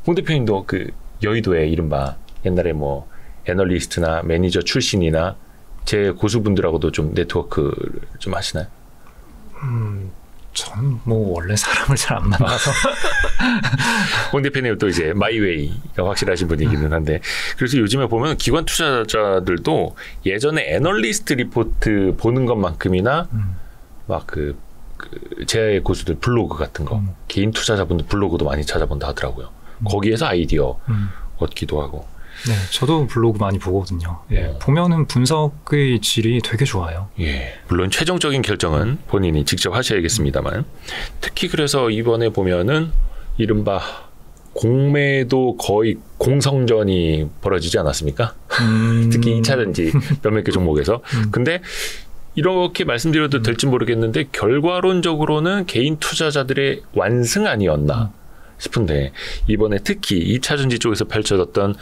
홍 대표님도 그 여의도에 이른바 옛날에 뭐 애널리스트나 매니저 출신이나 제 고수분들하고도 좀 네트워크를 좀 하시나요? 저는 뭐 원래 사람을 잘 안 만나서 홍 대표님 또 이제 마이웨이가 확실하신 분이기는 한데 그래서 요즘에 보면 기관 투자자들도 예전에 애널리스트 리포트 보는 것만큼이나 막 그 제 고수들 블로그 같은 거 개인 투자자분들 블로그도 많이 찾아본다 하더라고요. 거기에서 아이디어 얻기도 하고. 네, 저도 블로그 많이 보거든요. 예, 보면은 분석의 질이 되게 좋아요. 예, 물론 최종적인 결정은 본인이 직접 하셔야겠습니다만 특히 그래서 이번에 보면은 이른바 공매도 거의 공성전이 벌어지지 않았습니까? 특히 2차전지 몇몇 개 종목에서. 근데 이렇게 말씀드려도 될지 모르겠는데 결과론적으로는 개인 투자자들의 완승 아니었나 싶은데 이번에 특히 2차전지 쪽에서 펼쳐졌던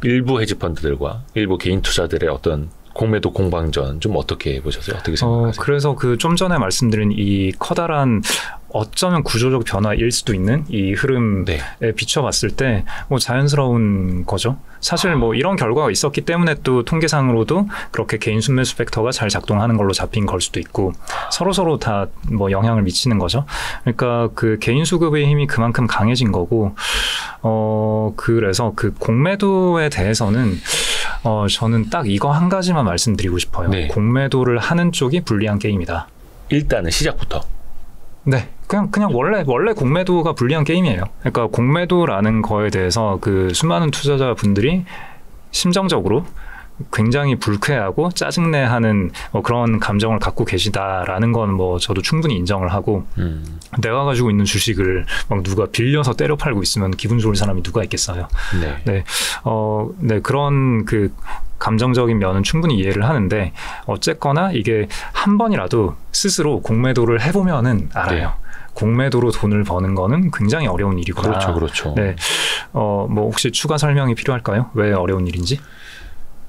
일부 헤지펀드들과 일부 개인 투자들의 어떤 공매도 공방전 좀 어떻게 보셨어요? 어떻게 생각하세요? 그래서 그 좀 전에 말씀드린 이 커다란 어쩌면 구조적 변화일 수도 있는 이 흐름에 비춰봤을 때 뭐 자연스러운 거죠. 사실 뭐 이런 결과가 있었기 때문에 또 통계상으로도 그렇게 개인 순매수 팩터가 잘 작동하는 걸로 잡힌 걸 수도 있고 서로 다 뭐 영향을 미치는 거죠. 그러니까 그 개인 수급의 힘이 그만큼 강해진 거고 그래서 그 공매도에 대해서는 저는 딱 이거 한 가지만 말씀드리고 싶어요. 네. 공매도를 하는 쪽이 불리한 게임이다. 일단은 시작부터. 네, 그냥 원래 공매도가 불리한 게임이에요. 그러니까 공매도라는 거에 대해서 그 수많은 투자자분들이 심정적으로 굉장히 불쾌하고 짜증내하는 그런 감정을 갖고 계시다라는 건 뭐 저도 충분히 인정을 하고 내가 가지고 있는 주식을 막 누가 빌려서 때려 팔고 있으면 기분 좋을 사람이 누가 있겠어요. 네, 네 그런 그 감정적인 면은 충분히 이해를 하는데 어쨌거나 이게 한 번이라도 스스로 공매도를 해보면은 알아요. 네. 공매도로 돈을 버는 거는 굉장히 어려운 일이구나. 그렇죠. 네, 뭐 혹시 추가 설명이 필요할까요? 왜 어려운 일인지?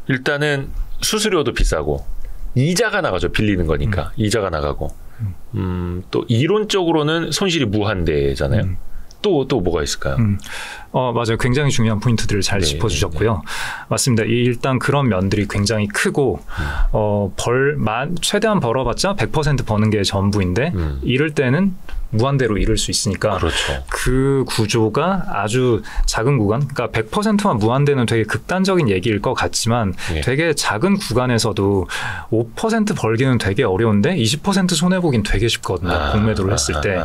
일단은 수수료도 비싸고 이자가 나가죠. 빌리는 거니까 이자가 나가고 또 이론적으로는 손실이 무한대잖아요. 또 뭐가 있을까요? 맞아요. 굉장히 중요한 포인트들을 잘 짚어주셨고요. 맞습니다. 일단 그런 면들이 굉장히 크고 최대한 벌어봤자 100% 버는 게 전부인데 이럴 때는 무한대로 이룰 수 있으니까 그렇죠. 그 구조가 아주 작은 구간, 그러니까 100%만 무한대는 되게 극단적인 얘기일 것 같지만 되게 작은 구간에서도 5% 벌기는 되게 어려운데 20% 손해보긴 되게 쉽거든요. 공매도를 했을 때.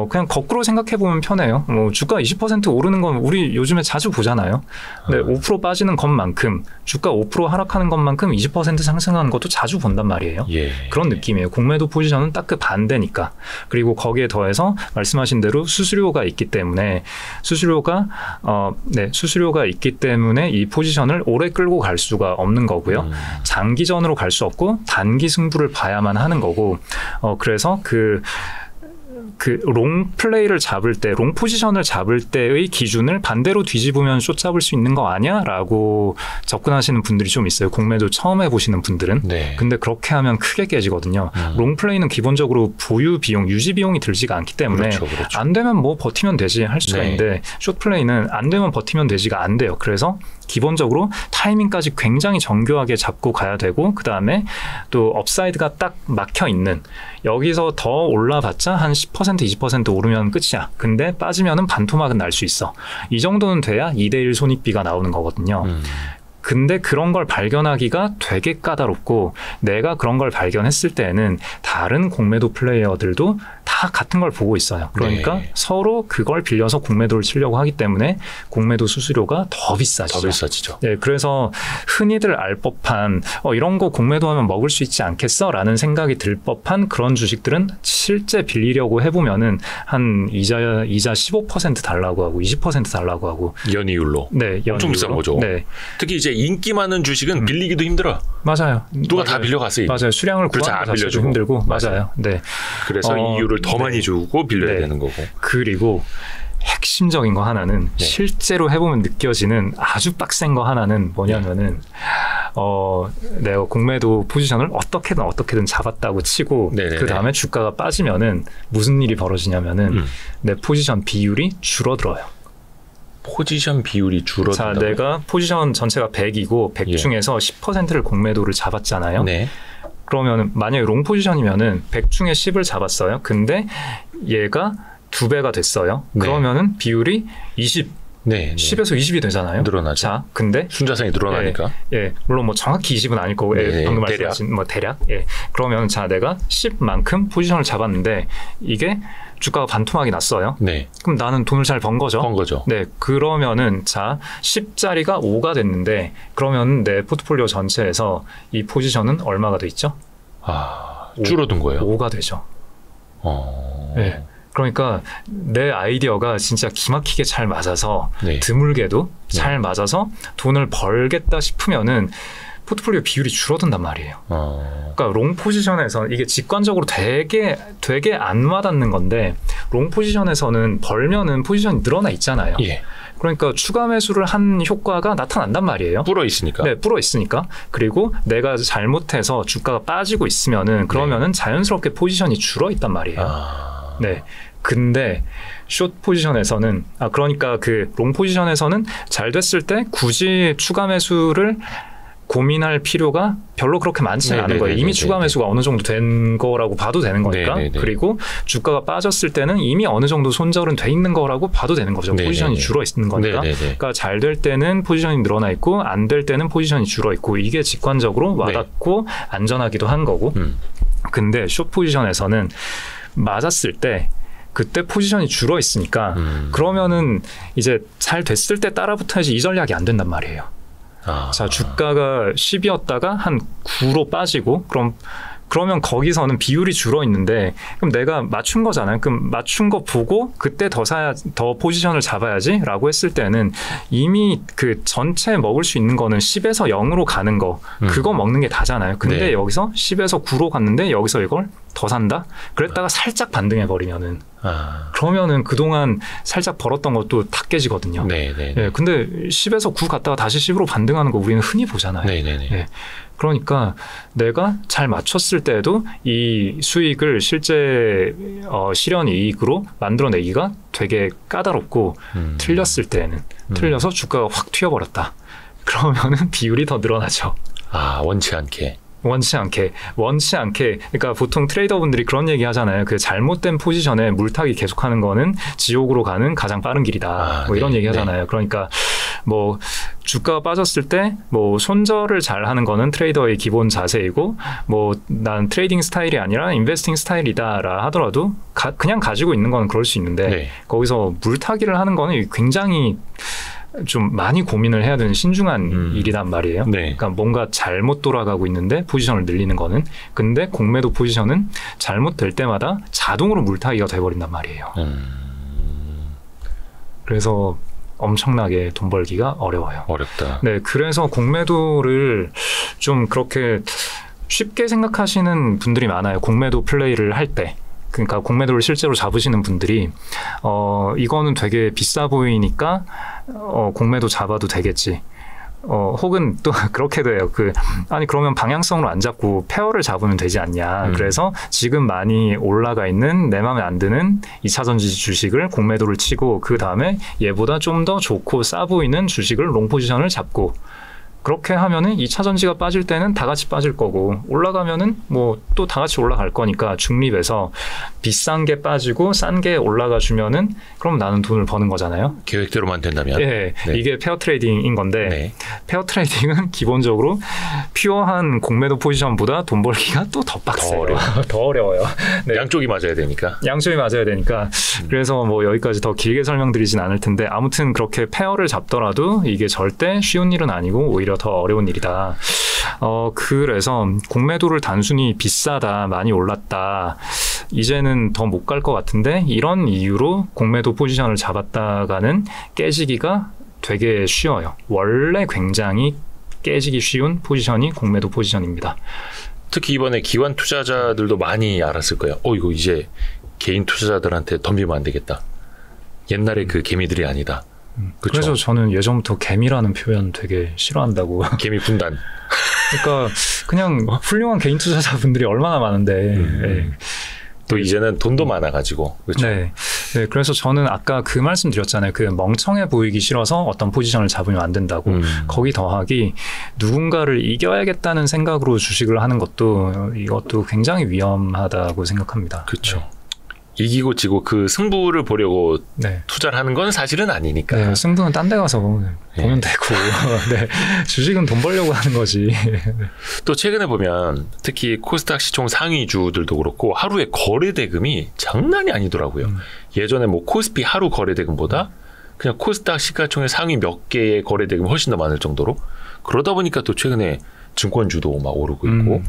그냥 거꾸로 생각해보면 편해요. 뭐 주가 20% 오르는 건 우리 요즘에 자주 보잖아요. 근데 5% 빠지는 것만큼 주가 5% 하락하는 것만큼 20% 상승하는 것도 자주 본단 말이에요. 그런 느낌이에요. 공매도 포지션은 딱 그 반대니까. 그리고 거기에 더해서 말씀하신 대로 수수료가 있기 때문에 수수료가 있기 때문에 이 포지션을 오래 끌고 갈 수가 없는 거고요. 장기전으로 갈 수 없고 단기 승부를 봐야만 하는 거고 그래서 그 롱 플레이를 잡을 때, 롱 포지션을 잡을 때의 기준을 반대로 뒤집으면 숏 잡을 수 있는 거 아니야? 라고 접근하시는 분들이 좀 있어요. 공매도 처음 해보시는 분들은. 근데 그렇게 하면 크게 깨지거든요. 롱 플레이는 기본적으로 보유 비용, 유지 비용이 들지가 않기 때문에 그렇죠. 안 되면 뭐 버티면 되지 할 수가 있는데 숏 플레이는 안 되면 버티면 되지가 안 돼요. 그래서 기본적으로 타이밍까지 굉장히 정교하게 잡고 가야 되고 그 다음에 또 업사이드가 딱 막혀 있는 여기서 더 올라봤자 한 10% 20% 오르면 끝이야. 근데 빠지면은 반토막은 날 수 있어. 이 정도는 돼야 2대1 손익비가 나오는 거거든요. 근데 그런 걸 발견하기가 되게 까다롭고 내가 그런 걸 발견했을 때는 다른 공매도 플레이어들도 다 같은 걸 보고 있어요. 그러니까 서로 그걸 빌려서 공매도를 치려고 하기 때문에 공매도 수수료가 더 비싸지죠. 네, 그래서 흔히들 알 법한 이런 거 공매도하면 먹을 수 있지 않겠어? 라는 생각이 들 법한 그런 주식들은 실제 빌리려고 해보면은 한 이자 15% 달라고 하고 20% 달라고 하고 연이율로. 엄청 비싼 거죠. 특히 이제 인기 많은 주식은 빌리기도 힘들어. 맞아요. 누가 다 빌려갔어요. 맞아요. 수량을 구하는 것 자체도 힘들고. 맞아요. 네. 그래서 이유를 더 많이 주고 빌려야 되는 거고. 그리고 핵심적인 거 하나는 실제로 해보면 느껴지는 아주 빡센 거 하나는 뭐냐면은 내가 공매도 포지션을 어떻게든 잡았다고 치고 그 다음에 주가가 빠지면은 무슨 일이 벌어지냐면은 내 포지션 비율이 줄어들어요. 포지션 비율이 줄어든다고요? 자, 내가 포지션 전체가 100이고 100 중에서 10%를 공매도를 잡았잖아요. 그러면 만약에 롱 포지션이면은 100 중에 10을 잡았어요. 근데 얘가 2배가 됐어요. 네. 그러면은 비율이 20, 네, 네. 10에서 20이 되잖아요. 늘어나죠. 자, 근데 순자산이 늘어나니까. 예, 물론 뭐 정확히 20은 아닐 거고, 네, 방금 대략. 말씀하신 뭐 대략. 예, 그러면 자, 내가 10만큼 포지션을 잡았는데 이게 주가가 반토막이 났어요. 네. 그럼 나는 돈을 잘 번 거죠. 번 거죠. 네, 그러면은 자 10짜리가 5가 됐는데 그러면 내 포트폴리오 전체에서 이 포지션은 얼마가 돼 있죠? 줄어든 거예요. 5가 되죠. 네. 그러니까 내 아이디어가 진짜 기막히게 잘 맞아서 네. 드물게도 잘 맞아서 돈을 벌겠다 싶으면은 포트폴리오 비율이 줄어든단 말이에요. 그러니까 롱 포지션에서 이게 직관적으로 되게 안 와닿는 건데 롱 포지션에서는 벌면은 포지션이 늘어나 있잖아요. 예. 그러니까 추가 매수를 한 효과가 나타난단 말이에요. 불어 있으니까. 네, 불어 있으니까. 그리고 내가 잘못해서 주가가 빠지고 있으면은 그러면은 자연스럽게 포지션이 줄어 있단 말이에요. 네. 근데 숏 포지션에서는 그러니까 그 롱 포지션에서는 잘 됐을 때 굳이 추가 매수를 고민할 필요가 별로 그렇게 많지는 않은 거예요. 이미 추가 매수가 어느 정도 된 거라고 봐도 되는 거니까. 그리고 주가가 빠졌을 때는 이미 어느 정도 손절은 돼 있는 거라고 봐도 되는 거죠. 포지션이 줄어 있는 거니까. 그러니까 잘 될 때는 포지션이 늘어나 있고 안 될 때는 포지션이 줄어 있고 이게 직관적으로 와닿고 안전하기도 한 거고. 근데 숏 포지션에서는 맞았을 때 그때 포지션이 줄어 있으니까 그러면은 이제 잘 됐을 때 따라붙어야지 이 전략이 안 된단 말이에요. 자, 주가가 10이었다가 한 9로 빠지고 그러면 거기서는 비율이 줄어 있는데 그럼 내가 맞춘 거잖아요. 그럼 맞춘 거 보고 그때 더 포지션을 잡아야지라고 했을 때는 이미 그 전체 먹을 수 있는 거는 10에서 0으로 가는 거 그거 먹는 게 다잖아요. 근데 여기서 10에서 9로 갔는데 여기서 이걸 더 산다? 그랬다가 살짝 반등해 버리면은 그러면은 그동안 살짝 벌었던 것도 다 깨지거든요. 예, 근데 10에서 9 갔다가 다시 10으로 반등하는 거 우리는 흔히 보잖아요. 예. 그러니까 내가 잘 맞췄을 때도 이 수익을 실제 실현 이익으로 만들어내기가 되게 까다롭고 틀렸을 때는 틀려서 주가가 확 튀어버렸다. 그러면은 비율이 더 늘어나죠. 원치 않게. 그러니까 보통 트레이더분들이 그런 얘기 하잖아요. 그 잘못된 포지션에 물타기 계속하는 거는 지옥으로 가는 가장 빠른 길이다. 뭐 이런 얘기 하잖아요. 그러니까 뭐 주가가 빠졌을 때 뭐 손절을 잘 하는 거는 트레이더의 기본 자세이고 뭐 난 트레이딩 스타일이 아니라 인베스팅 스타일이다라 하더라도 그냥 가지고 있는 건 그럴 수 있는데 거기서 물타기를 하는 거는 굉장히 좀 많이 고민을 해야 되는 신중한 일이란 말이에요. 그러니까 뭔가 잘못 돌아가고 있는데 포지션을 늘리는 거는. 근데 공매도 포지션은 잘못될 때마다 자동으로 물타기가 돼버린단 말이에요. 그래서 엄청나게 돈 벌기가 어려워요. 어렵다. 네, 그래서 공매도를 좀 그렇게 쉽게 생각하시는 분들이 많아요. 공매도 플레이를 할 때. 그러니까 공매도를 실제로 잡으시는 분들이 이거는 되게 비싸 보이니까 공매도 잡아도 되겠지. 혹은 또 그렇게도 해요. 아니 그러면 방향성으로 안 잡고 페어를 잡으면 되지 않냐. 그래서 지금 많이 올라가 있는 내 마음에 안 드는 2차전지 주식을 공매도를 치고 그 다음에 얘보다 좀 더 좋고 싸 보이는 주식을 롱 포지션을 잡고 그렇게 하면은 2차 전지가 빠질 때는 다 같이 빠질 거고 올라가면은 뭐 또 다 같이 올라갈 거니까 중립해서 비싼 게 빠지고 싼 게 올라가 주면은 그럼 나는 돈을 버는 거잖아요. 계획대로만 된다면. 예, 이게 페어 트레이딩인 건데 페어 트레이딩은 기본적으로 퓨어한 공매도 포지션보다 돈 벌기가 또 더 빡세요. 더 어려워요. 양쪽이 맞아야 되니까. 그래서 뭐 여기까지 더 길게 설명드리진 않을 텐데 아무튼 그렇게 페어를 잡더라도 이게 절대 쉬운 일은 아니고 오히려 더 어려운 일이다. 그래서 공매도를 단순히 비싸다, 많이 올랐다, 이제는 더 못 갈 것 같은데 이런 이유로 공매도 포지션을 잡았다가는 깨지기가 되게 쉬워요. 원래 굉장히 깨지기 쉬운 포지션이 공매도 포지션입니다. 특히 이번에 기관 투자자들도 많이 알았을 거예요. 이거 이제 개인 투자자들한테 덤비면 안 되겠다. 옛날에 그 개미들이 아니다. 그래서 저는 예전부터 개미라는 표현 되게 싫어한다고. 개미 군단. 그러니까 그냥 훌륭한 개인 투자자분들이 얼마나 많은데. 또 이제는 돈도 많아가지고. 그렇죠. 네. 네, 그래서 저는 아까 그 말씀 드렸잖아요. 그 멍청해 보이기 싫어서 어떤 포지션을 잡으면 안 된다고. 거기 더하기 누군가를 이겨야겠다는 생각으로 주식을 하는 것도 이것도 굉장히 위험하다고 생각합니다. 그렇죠. 네. 이기고 지고 그 승부를 보려고 네. 투자를 하는 건 사실은 아니니까. 네, 승부는 딴 데 가서 보면 되고 네, 주식은 돈 벌려고 하는 거지. 또 최근에 보면 특히 코스닥 시총 상위주들도 그렇고 하루에 거래 대금이 장난이 아니더라고요. 예전에 뭐 코스피 하루 거래 대금보다 그냥 코스닥 시가총액 상위 몇 개의 거래 대금이 훨씬 더 많을 정도로, 그러다 보니까 또 최근에 증권주도 막 오르고 있고,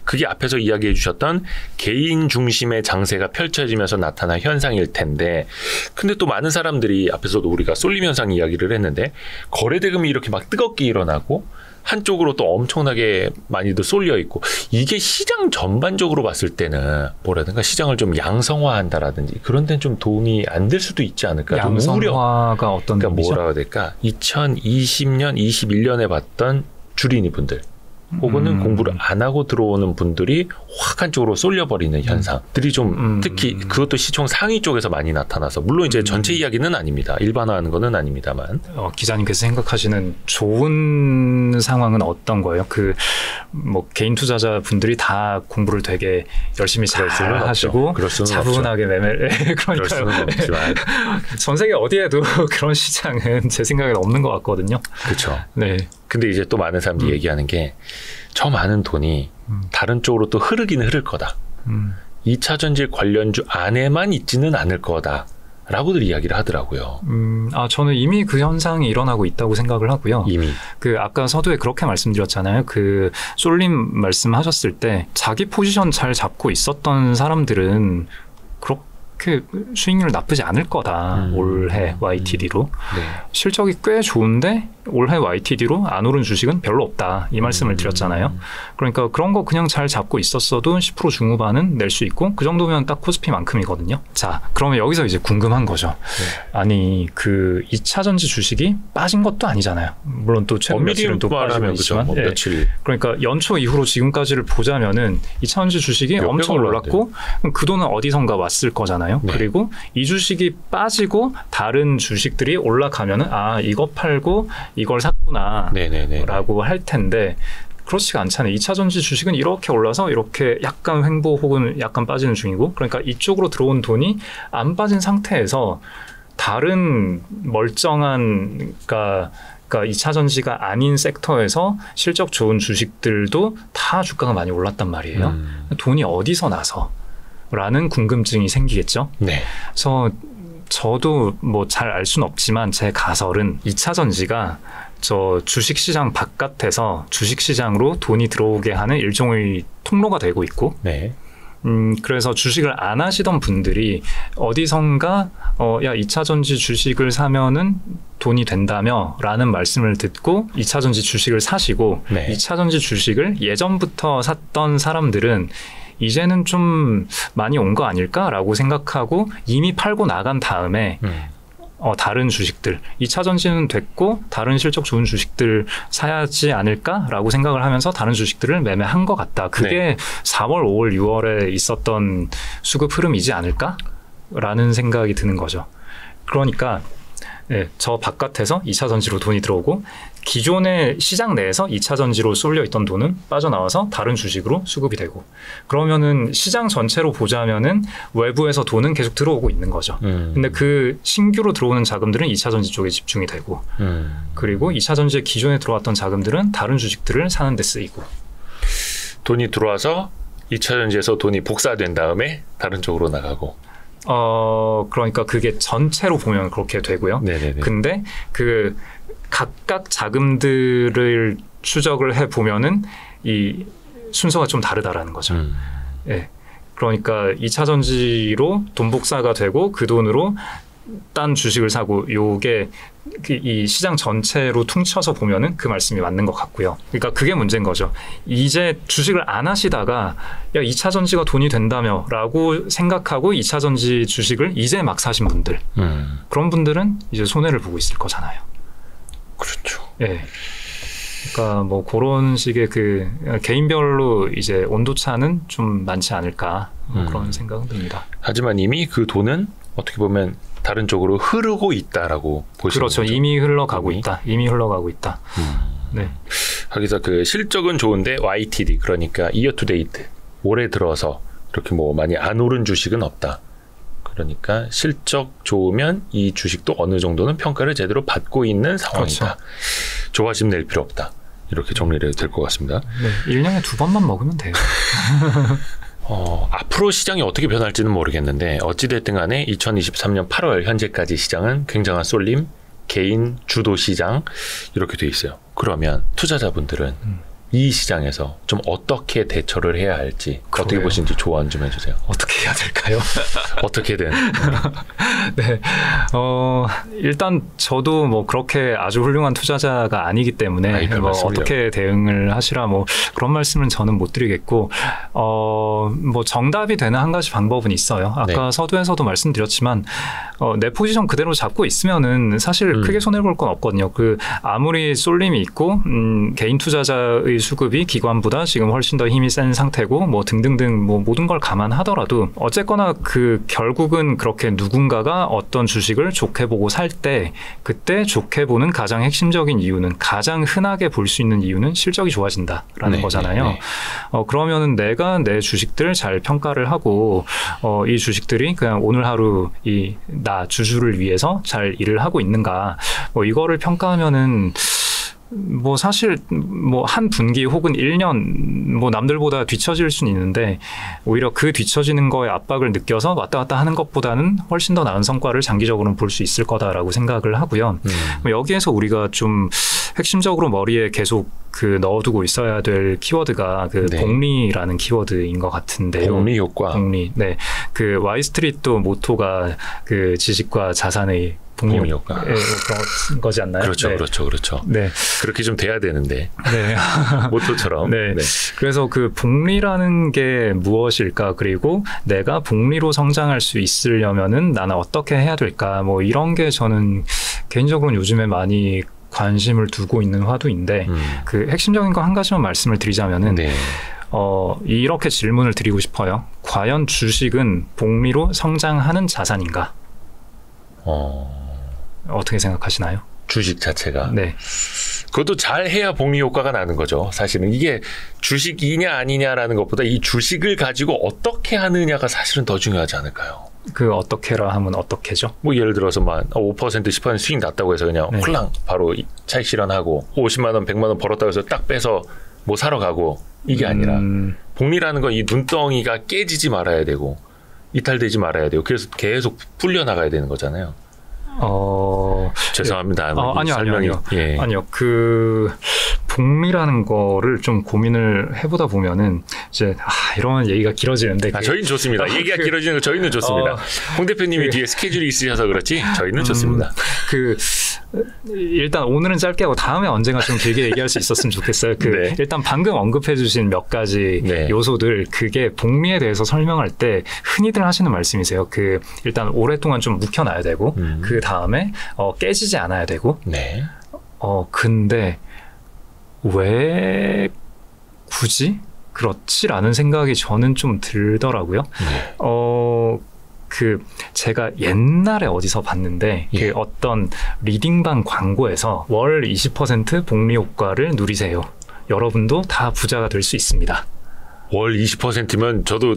그게 앞에서 이야기해 주셨던 개인 중심의 장세가 펼쳐지면서 나타난 현상일 텐데, 근데 또 많은 사람들이 앞에서도 우리가 쏠림 현상 이야기를 했는데 거래 대금이 이렇게 막 뜨겁게 일어나고 한쪽으로 또 엄청나게 많이도 쏠려 있고, 이게 시장 전반적으로 봤을 때는 뭐라든가 시장을 좀 양성화한다라든지 그런 데는 좀 도움이 안 될 수도 있지 않을까. 양성화가 어떤 그러니까 의미죠? 뭐라 해야 될까? 2020년, 21년에 봤던 주린이 분들 혹은 공부를 안 하고 들어오는 분들이 확 한쪽으로 쏠려버리는 현상들이 좀 특히 그것도 시총 상위 쪽에서 많이 나타나서, 물론 이제 전체 이야기는 아닙니다. 일반화하는 거는 아닙니다만. 기자님께서 생각하시는 좋은 상황은 어떤 거예요? 그 뭐 개인 투자자 분들이 다 공부를 되게 열심히 잘 하시고 차분하게 매매를 그럴 수는 없지만 전 세계 어디에도 그런 시장은 제 생각에는 없는 것 같거든요. 그렇죠. 네. 근데 이제 또 많은 사람들이 얘기하는 게 저 많은 돈이 다른 쪽으로 또 흐르기는 흐를 거다. 2차 전지 관련주 안에만 있지는 않을 거다. 라고들 이야기를 하더라고요. 저는 이미 그 현상이 일어나고 있다고 생각을 하고요. 이미. 그 아까 서두에 그렇게 말씀드렸잖아요. 그 쏠림 말씀하셨을 때 자기 포지션 잘 잡고 있었던 사람들은 그렇게 수익률 나쁘지 않을 거다. 올해 YTD로. 네. 실적이 꽤 좋은데 올해 YTD로 안 오른 주식은 별로 없다. 이 말씀을 드렸잖아요. 그러니까 그런 거 그냥 잘 잡고 있었어도 10% 중후반은 낼 수 있고 그 정도면 딱 코스피만큼이거든요. 자, 그러면 여기서 이제 궁금한 거죠. 네. 아니 그 2차 전지 주식이 빠진 것도 아니잖아요. 물론 또 최근 며칠은 또 빠지고 있지만 뭐 며칠. 그러니까 연초 이후로 지금까지를 보자면은 2차 전지 주식이 엄청 올랐고 그 돈은 어디선가 왔을 거잖아요. 네. 그리고 이 주식이 빠지고 다른 주식들이 올라가면은 아 이거 팔고 이걸 샀구나 라고 할 텐데 그렇지가 않잖아요. 2차 전지 주식은 이렇게 올라서 이렇게 약간 횡보 혹은 약간 빠지는 중이고, 그러니까 이쪽으로 들어온 돈이 안 빠진 상태에서 다른 멀쩡한 그러니까 2차 전지가 아닌 섹터에서 실적 좋은 주식들도 다 주가가 많이 올랐단 말이에요. 돈이 어디서 나서? 라는 궁금증이 생기겠죠. 네. 그래서 저도 뭐 잘 알 수는 없지만 제 가설은 2차 전지가 저 주식시장 바깥에서 주식시장으로 돈이 들어오게 하는 일종의 통로가 되고 있고, 네. 그래서 주식을 안 하시던 분들이 어디선가 야 2차 전지 주식을 사면은 돈이 된다며 라는 말씀을 듣고 2차 전지 주식을 사시고, 네. 2차 전지 주식을 예전부터 샀던 사람들은 이제는 좀 많이 온 거 아닐까라고 생각하고 이미 팔고 나간 다음에 다른 주식들, 2차 전지는 됐고 다른 실적 좋은 주식들 사야지 않을까라고 생각을 하면서 다른 주식들을 매매한 것 같다. 그게 네. 4월, 5월, 6월에 있었던 수급 흐름이지 않을까라는 생각이 드는 거죠. 그러니까 네, 저 바깥에서 2차 전지로 돈이 들어오고 기존의 시장 내에서 2차 전지로 쏠려 있던 돈은 빠져나와서 다른 주식으로 수급이 되고, 그러면은 시장 전체로 보자면은 외부에서 돈은 계속 들어오고 있는 거죠. 근데 그 신규로 들어오는 자금들은 2차 전지 쪽에 집중이 되고, 그리고 2차 전지에 기존에 들어왔던 자금들은 다른 주식들을 사는 데 쓰이고. 돈이 들어와서 2차 전지에서 돈이 복사된 다음에 다른 쪽으로 나가고. 그러니까 그게 전체로 보면 그렇게 되고요. 네네네. 근데 그 각각 자금들을 추적을 해 보면은 이 순서가 좀 다르다라는 거죠. 예. 그러니까 2차 전지로 돈 복사가 되고 그 돈으로 딴 주식을 사고, 요게 이 시장 전체로 퉁쳐서 보면은 그 말씀이 맞는 것 같고요. 그러니까 그게 문제인 거죠. 이제 주식을 안 하시다가 야 2차 전지가 돈이 된다며 라고 생각하고 2차 전지 주식을 이제 막 사신 분들, 그런 분들은 이제 손해를 보고 있을 거잖아요. 그렇죠. 예. 그러니까 뭐 그런 식의 그 개인별로 이제 온도차는 좀 많지 않을까 그런 생각은 듭니다. 하지만 이미 그 돈은 어떻게 보면 다른 쪽으로 흐르고 있다라고 보시는 그렇죠. 거죠. 이미 흘러가고 있다. 이미 흘러가고 있다. 네. 거기서 그 실적은 좋은데 YTD 그러니까 year to date 올해 들어서 이렇게 뭐 많이 안 오른 주식은 없다. 그러니까 실적 좋으면 이 주식도 어느 정도는 평가를 제대로 받고 있는 상황이다. 그렇죠. 조바심 낼 필요 없다. 이렇게 정리를 될 것 같습니다. 네. 1년에 2번만 먹으면 돼요. 앞으로 시장이 어떻게 변할지는 모르겠는데 어찌됐든 간에 2023년 8월 현재까지 시장은 굉장한 쏠림, 개인 주도 시장 이렇게 돼 있어요. 그러면 투자자분들은 이 시장에서 좀 어떻게 대처를 해야 할지 어떻게 보시는지 조언 좀 해주세요. 어떻게 해야 될까요? 어떻게든. 네. 일단 저도 뭐 그렇게 아주 훌륭한 투자자가 아니기 때문에 뭐 어떻게 대응을 하시라 뭐 그런 말씀은 저는 못 드리겠고, 뭐 정답이 되는 한 가지 방법은 있어요. 아까 서두에서도 말씀드렸지만, 내 포지션 그대로 잡고 있으면은 사실 크게 손해볼 건 없거든요. 아무리 쏠림이 있고, 개인 투자자의 수급이 기관보다 지금 훨씬 더 힘이 센 상태고 뭐 등등등 뭐 모든 걸 감안하더라도 어쨌거나 결국은 그렇게 누군가가 어떤 주식을 좋게 보고 살 때 그때 좋게 보는 가장 핵심적인 이유는, 가장 흔하게 볼 수 있는 이유는 실적이 좋아진다라는 거잖아요. 그러면은 내가 내 주식들 잘 평가를 하고 이 주식들이 그냥 오늘 하루 나 주주를 위해서 잘 일을 하고 있는가, 뭐 이거를 평가하면은 뭐 사실 뭐 한 분기 혹은 1년 뭐 남들보다 뒤처질 수는 있는데 오히려 그 뒤처지는 거에 압박을 느껴서 왔다 갔다 하는 것보다는 훨씬 더 나은 성과를 장기적으로는 볼 수 있을 거다라고 생각을 하고요. 여기에서 우리가 좀 핵심적으로 머리에 계속 넣어두고 있어야 될 키워드가 복리라는 키워드인 것 같은데요. 복리 효과. 복리. 네. 와이스트리트 모토가 지식과 자산의 복리 효과 그런 거지 않나요? 그렇죠, 네. 그렇죠. 네. 그렇게 좀 돼야 되는데. 네. 모토처럼. 네. 그래서 복리라는 게 무엇일까? 그리고 내가 복리로 성장할 수 있으려면은 나는 어떻게 해야 될까? 뭐 이런 게 저는 개인적으로는 요즘에 많이 관심을 두고 있는 화두인데 핵심적인 거 한 가지만 말씀을 드리자면은 이렇게 질문을 드리고 싶어요. 과연 주식은 복리로 성장하는 자산인가? 어떻게 생각하시나요? 주식 자체가. 네. 그것도 잘 해야 복리 효과가 나는 거죠. 사실은 이게 주식이냐 아니냐라는 것보다 이 주식을 가지고 어떻게 하느냐가 사실은 더 중요하지 않을까요? 어떻게라 하면 어떻게죠? 뭐 예를 들어서 5% 10% 수익 났다고 해서 그냥 홀랑 바로 차익 실현하고 50만 원 100만 원 벌었다고 해서 딱 빼서 뭐 사러 가고 이게 아니라 복리라는 건 이 눈덩이가 깨지지 말아야 되고 이탈되지 말아야 돼요. 그래서 계속 풀려나가야 되는 거잖아요. 죄송합니다. 아니요. 예. 아니요. 복리라는 거를 좀 고민을 해보다 보면은 이제 이런 얘기가 길어지는데. 저희는 좋습니다. 얘기가 길어지는 거 저희는 좋습니다. 홍 대표님이 뒤에 스케줄이 있으셔서 그렇지 저희는 좋습니다. 일단 오늘은 짧게 하고 다음에 언젠가 좀 길게 얘기할 수 있었으면 좋겠어요. 일단 방금 언급해주신 몇 가지 요소들, 그게 복리에 대해서 설명할 때 흔히들 하시는 말씀이세요. 일단 오랫동안 좀 묵혀놔야 되고 그 다음에 깨지지 않아야 되고. 근데 왜 굳이 그렇지라는 생각이 저는 좀 들더라고요. 제가 옛날에 어디서 봤는데 어떤 리딩방 광고에서 월 20% 복리 효과를 누리세요. 여러분도 다 부자가 될 수 있습니다. 월 20%면 저도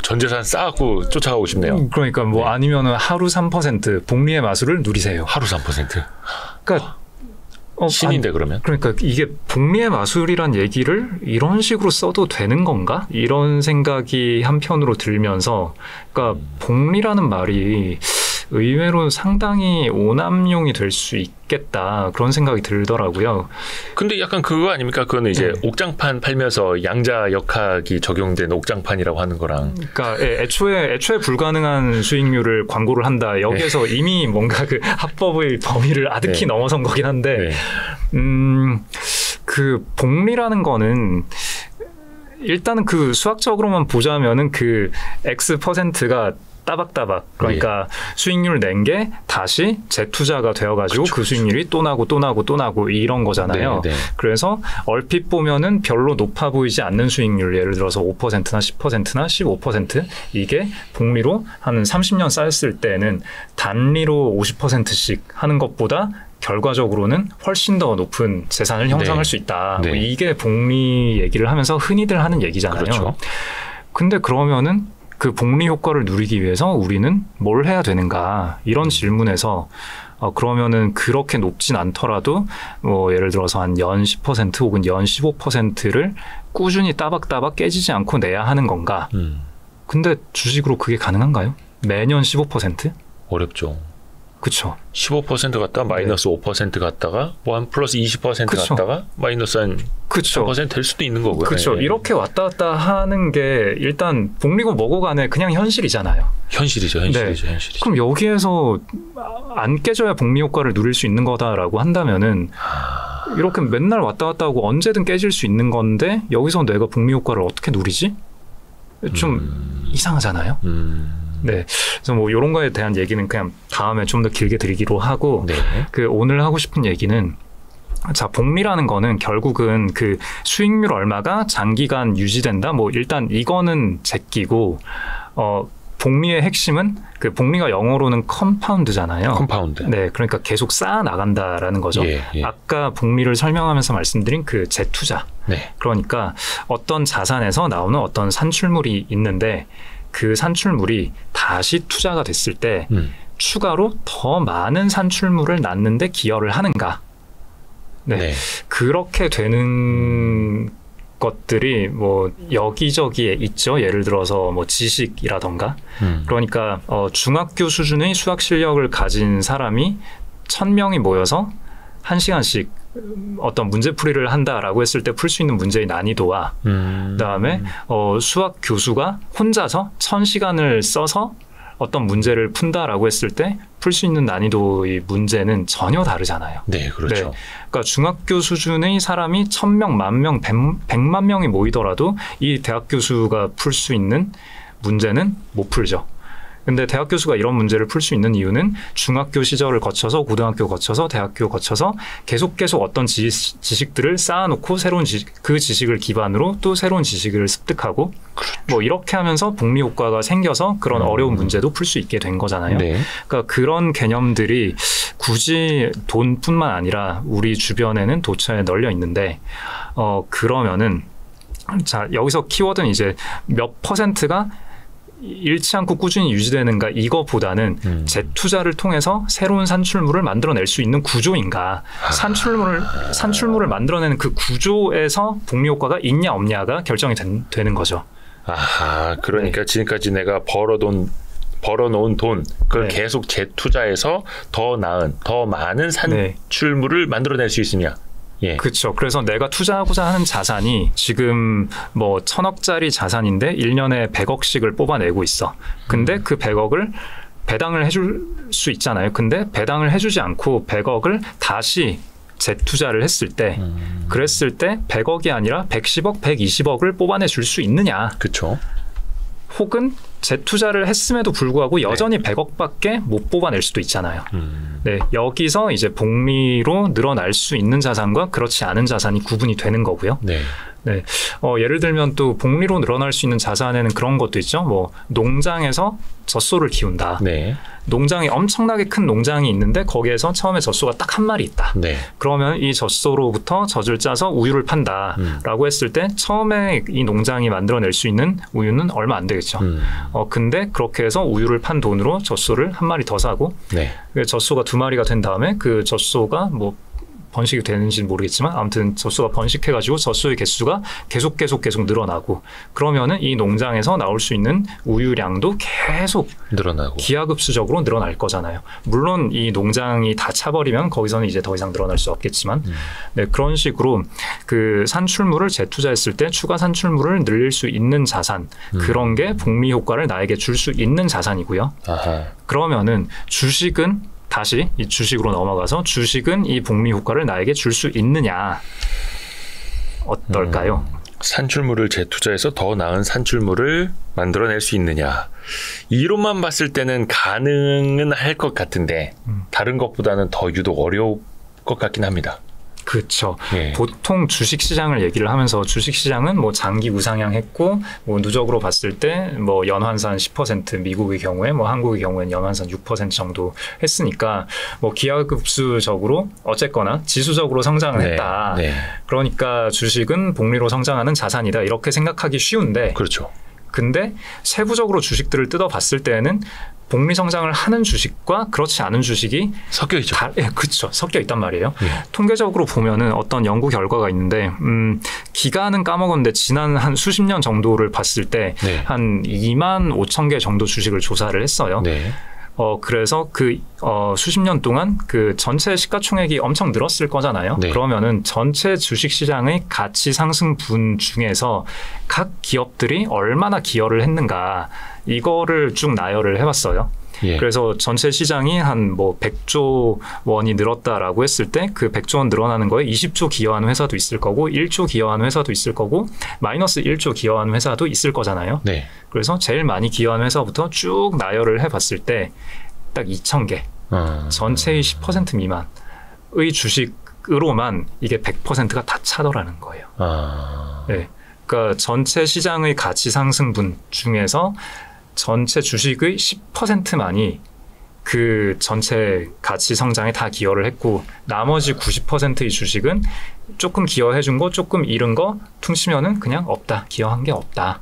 전 재산 쌓고 쫓아가고 싶네요. 그러니까 아니면은 하루 3% 복리의 마술을 누리세요. 하루 3%? 그러니까 신인데 그러면? 그러니까 이게 복리의 마술이란 얘기를 이런 식으로 써도 되는 건가? 이런 생각이 한편으로 들면서, 그러니까 복리라는 말이 의외로 상당히 오남용이 될 수 있겠다, 그런 생각이 들더라고요. 근데 약간 그거 아닙니까? 그거는 이제 옥장판 팔면서 양자 역학이 적용된 옥장판이라고 하는 거랑. 그러니까 애초에 불가능한 수익률을 광고를 한다. 여기에서 이미 뭔가 합법의 범위를 아득히 넘어선 거긴 한데, 복리라는 거는 일단은 수학적으로만 보자면은 X%가 따박따박 그러니까 수익률 낸 게 다시 재투자가 되어가지고 그 수익률이 또 나고 또 나고 또 나고 이런 거잖아요. 네. 그래서 얼핏 보면은 별로 높아 보이지 않는 수익률 예를 들어서 5%나 10%나 15% 이게 복리로 한 30년 쌓였을 때는 단리로 50%씩 하는 것보다 결과적으로는 훨씬 더 높은 재산을 형성할 수 있다. 뭐 이게 복리 얘기를 하면서 흔히들 하는 얘기잖아요. 그렇죠. 근데 그러면은 그 복리 효과를 누리기 위해서 우리는 뭘 해야 되는가 이런 질문에서 그러면은 그렇게 높진 않더라도 뭐 예를 들어서 한 연 10% 혹은 연 15%를 꾸준히 따박따박 깨지지 않고 내야 하는 건가? 근데 주식으로 그게 가능한가요? 매년 15%? 어렵죠. 그렇죠. 15% 갔다가 마이너스 5% 갔다가 뭐 한 플러스 20% 그쵸. 갔다가 마이너스 한 3% 될 수도 있는 거고요. 그렇죠. 네. 이렇게 왔다 갔다 하는 게 일단 복리고 뭐고 간에 그냥 현실이잖아요. 현실이죠. 그럼 여기에서 안 깨져야 복리 효과를 누릴 수 있는 거다라고 한다면은 이렇게 맨날 왔다 갔다 하고 언제든 깨질 수 있는 건데 여기서 내가 복리 효과를 어떻게 누리지? 좀 이상하잖아요. 네, 그래서 뭐 이런 거에 대한 얘기는 그냥 다음에 좀 더 길게 드리기로 하고 그 오늘 하고 싶은 얘기는 자 복리라는 거는 결국은 그 수익률 얼마가 장기간 유지된다. 뭐 일단 이거는 제끼고 복리의 핵심은 그 복리가 영어로는 컴파운드잖아요. 컴파운드. 네, 그러니까 계속 쌓아 나간다라는 거죠. 아까 복리를 설명하면서 말씀드린 그 재투자. 그러니까 어떤 자산에서 나오는 어떤 산출물이 있는데. 그 산출물이 다시 투자가 됐을 때 추가로 더 많은 산출물을 낳는데 기여를 하는가? 그렇게 되는 것들이 뭐 여기저기에 있죠. 예를 들어서 뭐 지식이라던가. 그러니까 중학교 수준의 수학 실력을 가진 사람이 1000명이 모여서 1시간씩 어떤 문제풀이를 한다라고 했을 때 풀 수 있는 문제의 난이도와 그다음에 수학 교수가 혼자서 1000시간을 써서 어떤 문제를 푼다라고 했을 때 풀 수 있는 난이도의 문제는 전혀 다르잖아요. 네, 그렇죠. 그러니까 중학교 수준의 사람이 1000명, 10,000명, 100만 명이 모이더라도 이 대학 교수가 풀 수 있는 문제는 못 풀죠. 근데 대학 교수가 이런 문제를 풀 수 있는 이유는 중학교 시절을 거쳐서 고등학교 거쳐서 대학교 거쳐서 계속 어떤 지식들을 쌓아놓고 새로운 그 지식을 기반으로 또 새로운 지식을 습득하고 뭐 이렇게 하면서 복리 효과가 생겨서 그런 어려운 문제도 풀 수 있게 된 거잖아요. 그러니까 그런 개념들이 굳이 돈뿐만 아니라 우리 주변에는 도처에 널려 있는데 그러면은 자 여기서 키워드는 이제 몇 퍼센트가 잃지 않고 꾸준히 유지되는가 이거보다는 재투자를 통해서 새로운 산출물을 만들어낼 수 있는 구조인가 산출물을 만들어내는 그 구조에서 복리 효과가 있냐 없냐가 결정이 되는 거죠. 그러니까 지금까지 내가 벌어놓은 돈 그걸 계속 재투자해서 더 나은 더 많은 산출물을 만들어낼 수 있으냐. 그렇죠. 그래서 내가 투자하고자 하는 자산이 지금 뭐 1000억짜리 자산인데 1년에 100억씩을 뽑아내고 있어. 근데 그 100억을 배당을 해줄 수 있잖아요. 근데 배당을 해주지 않고 100억을 다시 재투자를 했을 때 그랬을 때 100억이 아니라 110억, 120억을 뽑아내줄 수 있느냐. 그렇죠. 혹은 재투자를 했음에도 불구하고 여전히 100억밖에 못 뽑아낼 수도 있잖아요. 여기서 이제 복리로 늘어날 수 있는 자산과 그렇지 않은 자산이 구분이 되는 거고요. 예를 들면 또 복리로 늘어날 수 있는 자산에는 그런 것도 있죠. 뭐 농장에서 젖소를 키운다. 농장이 엄청나게 큰 농장이 있는데 거기에서 처음에 젖소가 딱 한 마리 있다. 그러면 이 젖소로부터 젖을 짜서 우유를 판다라고 했을 때 처음에 이 농장이 만들어낼 수 있는 우유는 얼마 안 되겠죠. 근데 그렇게 해서 우유를 판 돈으로 젖소를 한 마리 더 사고 젖소가 2마리가 된 다음에 그 젖소가 뭐 번식이 되는지는 모르겠지만 아무튼 젖소가 번식해가지고 젖소의 개수가 계속 늘어나고 그러면은 이 농장에서 나올 수 있는 우유량도 계속 늘어나고 기하급수적으로 늘어날 거잖아요. 물론 이 농장이 다 차버리면 거기서는 이제 더 이상 늘어날 수 없겠지만 그런 식으로 그 산출물을 재투자했을 때 추가 산출물을 늘릴 수 있는 자산 그런 게 복리 효과를 나에게 줄 수 있는 자산이고요. 그러면은 주식은 다시 이 주식으로 넘어가서 주식은 이 복리 효과를 나에게 줄 수 있느냐 어떨까요? 산출물을 재투자해서 더 나은 산출물을 만들어낼 수 있느냐. 이론만 봤을 때는 가능은 할 것 같은데 다른 것보다는 더 유독 어려울 것 같긴 합니다. 그렇죠. 예. 보통 주식시장을 얘기를 하면서 주식시장은 뭐 장기 우상향했고 뭐 누적으로 봤을 때 뭐 연환산 10% 미국의 경우에 뭐 한국의 경우에는 연환산 6% 정도 했으니까 뭐 기하급수적으로 어쨌거나 지수적으로 성장을 네. 했다. 네. 그러니까 주식은 복리로 성장하는 자산이다. 이렇게 생각하기 쉬운데 그렇죠. 근데 세부적으로 주식들을 뜯어봤을 때는 복리 성장을 하는 주식과 그렇지 않은 주식이 섞여 있죠. 그렇죠. 섞여 있단 말이에요. 예. 통계적으로 보면은 어떤 연구 결과가 있는데 기간은 까먹었는데 지난 한 수십 년 정도를 봤을 때 한 2만 5천 개 정도 주식을 조사를 했어요. 네. 그래서 수십 년 동안 그 전체 시가총액이 엄청 늘었을 거잖아요. 네. 그러면은 전체 주식시장의 가치 상승분 중에서 각 기업들이 얼마나 기여를 했는가 이거를 쭉 나열을 해봤어요. 예. 그래서 전체 시장이 한 뭐 100조 원이 늘었다라고 했을 때 그 100조 원 늘어나는 거에 20조 기여한 회사도 있을 거고 1조 기여한 회사도 있을 거고 마이너스 1조 기여한 회사도 있을 거잖아요. 네. 그래서 제일 많이 기여한 회사부터 쭉 나열을 해봤을 때 딱 2,000개 전체의 10% 미만의 주식으로만 이게 100%가 다 차더라는 거예요. 네. 그러니까 전체 시장의 가치 상승분 중에서 전체 주식의 10%만이 그 전체 가치 성장에 다 기여를 했고 나머지 90%의 주식은 조금 기여해준 거 조금 잃은 거 퉁치면은 그냥 없다. 기여한 게 없다.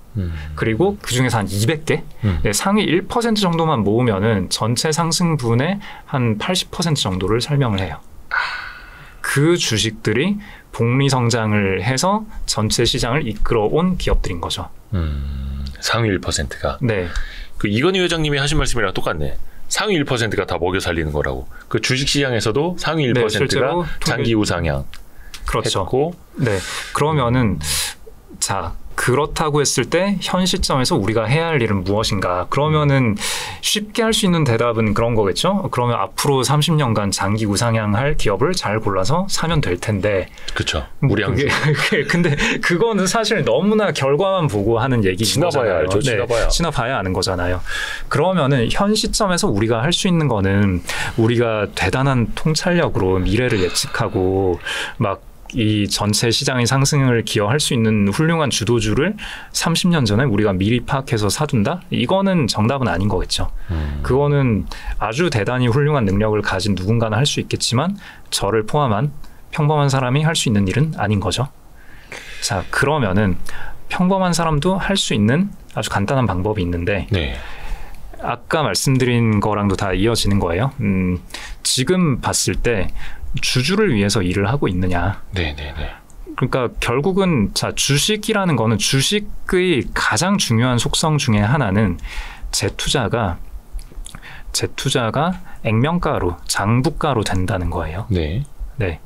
그리고 그중에서 한 200개 네, 상위 1% 정도만 모으면은 전체 상승분의 한 80% 정도를 설명을 해요. 그 주식들이 복리 성장을 해서 전체 시장을 이끌어온 기업들인 거죠. 상위 1%가. 네. 그 이건희 회장님이 하신 말씀이랑 똑같네. 상위 1%가 다 먹여 살리는 거라고. 그 주식시장에서도 상위 1%가 장기 우상향. 그렇죠. 했고. 네. 그러면은 자 그렇다고 했을 때 현 시점에서 우리가 해야 할 일은 무엇인가? 그러면은 쉽게 할 수 있는 대답은 그런 거겠죠. 그러면 앞으로 30년간 장기 우상향할 기업을 잘 골라서 사면 될 텐데. 그렇죠. 우리 항상. 근데 그거는 사실 너무나 결과만 보고 하는 얘기인 지나봐야 거잖아요. 알죠. 지나봐야. 지나봐야 아는 거잖아요. 그러면은 현 시점에서 우리가 할 수 있는 거는 우리가 대단한 통찰력으로 미래를 예측하고 막 이 전체 시장의 상승을 기여할 수 있는 훌륭한 주도주를 30년 전에 우리가 미리 파악해서 사둔다? 이거는 정답은 아닌 거겠죠. 그거는 아주 대단히 훌륭한 능력을 가진 누군가는 할 수 있겠지만 저를 포함한 평범한 사람이 할 수 있는 일은 아닌 거죠. 자, 그러면은 평범한 사람도 할 수 있는 아주 간단한 방법이 있는데 네. 아까 말씀드린 거랑도 다 이어지는 거예요. 지금 봤을 때 주주를 위해서 일을 하고 있느냐. 네네네. 그러니까 결국은 자 주식이라는 거는 주식의 가장 중요한 속성 중에 하나는 재투자가 액면가로 장부가로 된다는 거예요. 네. 네.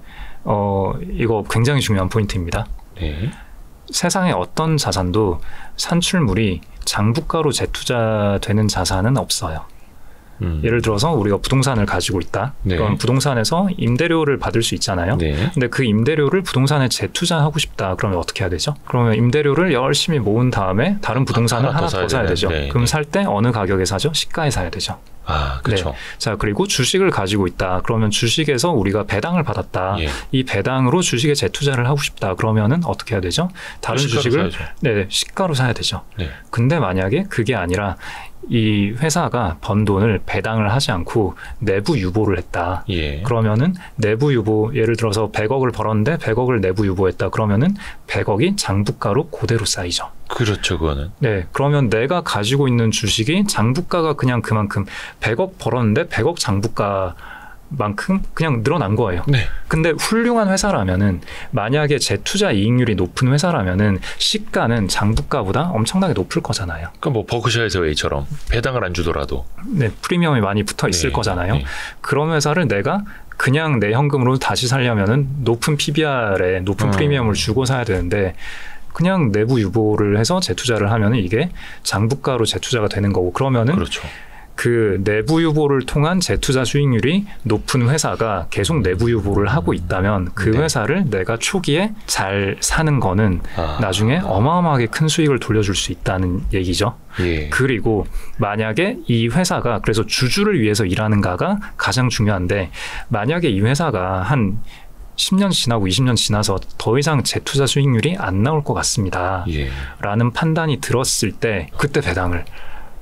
이거 굉장히 중요한 포인트입니다. 네. 세상에 어떤 자산도 산출물이 장부가로 재투자되는 자산은 없어요. 예를 들어서 우리가 부동산을 가지고 있다. 네. 그럼 부동산에서 임대료를 받을 수 있잖아요. 네. 근데 그 임대료를 부동산에 재투자하고 싶다. 그러면 어떻게 해야 되죠? 그러면 임대료를 열심히 모은 다음에 다른 부동산을 하나 더 사야 되죠. 네. 그럼 살 때 어느 가격에 사죠? 시가에 사야 되죠. 아, 그렇죠. 네. 자, 그리고 주식을 가지고 있다. 그러면 주식에서 우리가 배당을 받았다. 예. 이 배당으로 주식에 재투자를 하고 싶다. 그러면은 어떻게 해야 되죠? 다른 주식을 시가로 사야 되죠. 네. 근데 만약에 그게 아니라 이 회사가 번 돈을 배당을 하지 않고 내부 유보를 했다. 예. 그러면은 내부 유보 예를 들어서 100억을 벌었는데 100억을 내부 유보했다. 그러면은 100억이 장부가로 그대로 쌓이죠. 그렇죠, 그거는. 네, 그러면 내가 가지고 있는 주식이 장부가가 그냥 그만큼 100억 벌었는데 100억 장부가만큼 그냥 늘어난 거예요. 네. 근데 훌륭한 회사라면은 만약에 재투자 이익률이 높은 회사라면은 시가는 장부가보다 엄청나게 높을 거잖아요. 그러니까 뭐 버크셔 해서웨이처럼 배당을 안 주더라도 네, 프리미엄이 많이 붙어 있을 거잖아요. 네. 그런 회사를 내가 그냥 내 현금으로 다시 살려면은 높은 PBR에 높은 프리미엄을 주고 사야 되는데 그냥 내부 유보를 해서 재투자를 하면은 이게 장부가로 재투자가 되는 거고 그러면은 그렇죠. 그 내부 유보를 통한 재투자 수익률이 높은 회사가 계속 내부 유보를 하고 있다면 그 네. 회사를 내가 초기에 잘 사는 거는 나중에 어마어마하게 큰 수익을 돌려줄 수 있다는 얘기죠. 예. 그리고 만약에 이 회사가 그래서 주주를 위해서 일하는가가 가장 중요한데 만약에 이 회사가 한 10년 지나고 20년 지나서 더 이상 재투자 수익률이 안 나올 것 같습니다. 예. 라는 판단이 들었을 때 그때 배당을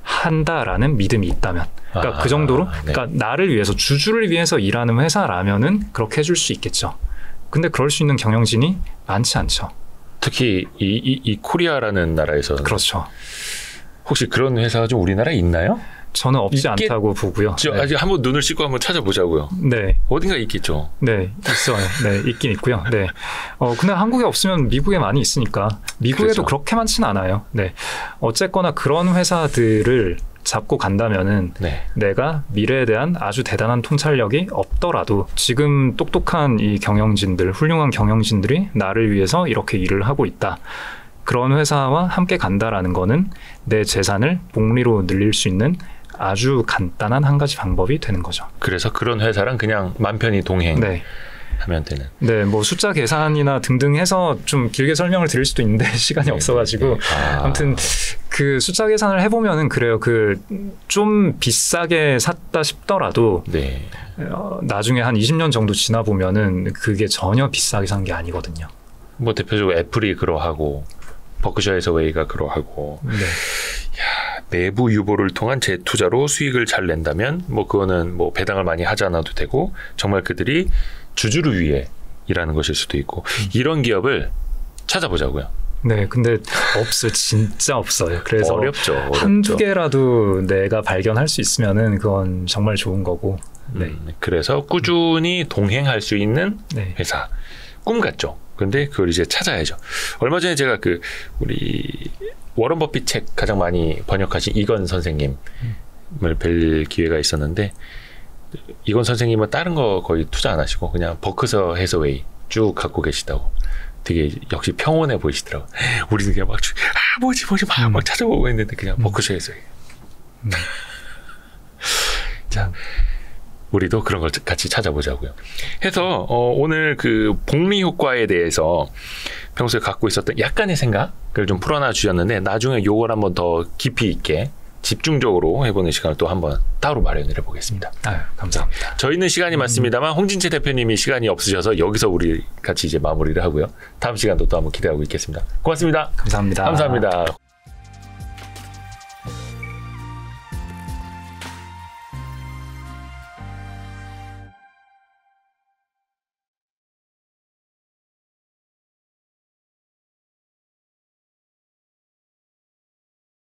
한다라는 믿음이 있다면 그러니까 그 정도로 네. 그러니까 나를 위해서 주주를 위해서 일하는 회사라면은 그렇게 해줄 수 있겠죠. 근데 그럴 수 있는 경영진이 많지 않죠. 특히 이 코리아라는 나라에서 그렇죠. 혹시 그런 회사가 좀 우리나라에 있나요? 저는 없지 않다고 보고요. 저 아직 한번 눈을 씻고 한번 찾아보자고요. 네. 어딘가 있겠죠. 네, 있어요. 네, 있긴 있고요. 네. 근데 한국에 없으면 미국에 많이 있으니까 미국에도 그렇죠. 그렇게 많지는 않아요. 네. 어쨌거나 그런 회사들을 잡고 간다면은 네. 내가 미래에 대한 아주 대단한 통찰력이 없더라도 지금 똑똑한 이 경영진들, 훌륭한 경영진들이 나를 위해서 이렇게 일을 하고 있다. 그런 회사와 함께 간다라는 거는 내 재산을 복리로 늘릴 수 있는 아주 간단한 한 가지 방법이 되는 거죠. 그래서 그런 회사랑 그냥 맘 편히 동행하면 네. 되는. 네, 뭐 숫자 계산이나 등등 해서 좀 길게 설명을 드릴 수도 있는데 시간이 없어가지고 아무튼 그 숫자 계산을 해보면은 그래요. 그 좀 비싸게 샀다 싶더라도 네. 나중에 한 20년 정도 지나 보면은 그게 전혀 비싸게 산 게 아니거든요. 뭐 대표적으로 애플이 그러하고 버크셔 해서웨이가 그러하고 네. 내부 유보를 통한 재투자로 수익을 잘 낸다면 뭐 그거는 뭐 배당을 많이 하지 않아도 되고 정말 그들이 주주를 위해 일하는 것일 수도 있고 이런 기업을 찾아보자고요. 네, 근데 없어요. 진짜 없어요. 그래서 어렵죠. 한두 개라도 내가 발견할 수 있으면은 그건 정말 좋은 거고. 네. 그래서 꾸준히 동행할 수 있는 네. 회사. 꿈 같죠. 근데 그걸 이제 찾아야죠. 얼마 전에 제가 그 우리 워런 버핏 책 가장 많이 번역하신 이건 선생님을 뵐 기회가 있었는데 이건 선생님은 다른 거 거의 투자 안 하시고 그냥 버크셔 해서웨이 쭉 갖고 계시다고 되게 역시 평온해 보이시더라고요. 우리는 그냥 막 뭐지 막 찾아보고 있는데 그냥 버크셔 해서웨이. 자, 우리도 그런 걸 같이 찾아보자고요. 해서 오늘 그 복리 효과에 대해서 평소에 갖고 있었던 약간의 생각을 좀 풀어놔 주셨는데 나중에 요걸 한번 더 깊이 있게 집중적으로 해보는 시간을 또 한번 따로 마련을 해보겠습니다. 아유, 감사합니다. 저희는 시간이 많습니다만 홍진채 대표님이 시간이 없으셔서 여기서 우리 같이 이제 마무리를 하고요. 다음 시간도 또 한번 기대하고 있겠습니다. 고맙습니다. 감사합니다. 감사합니다.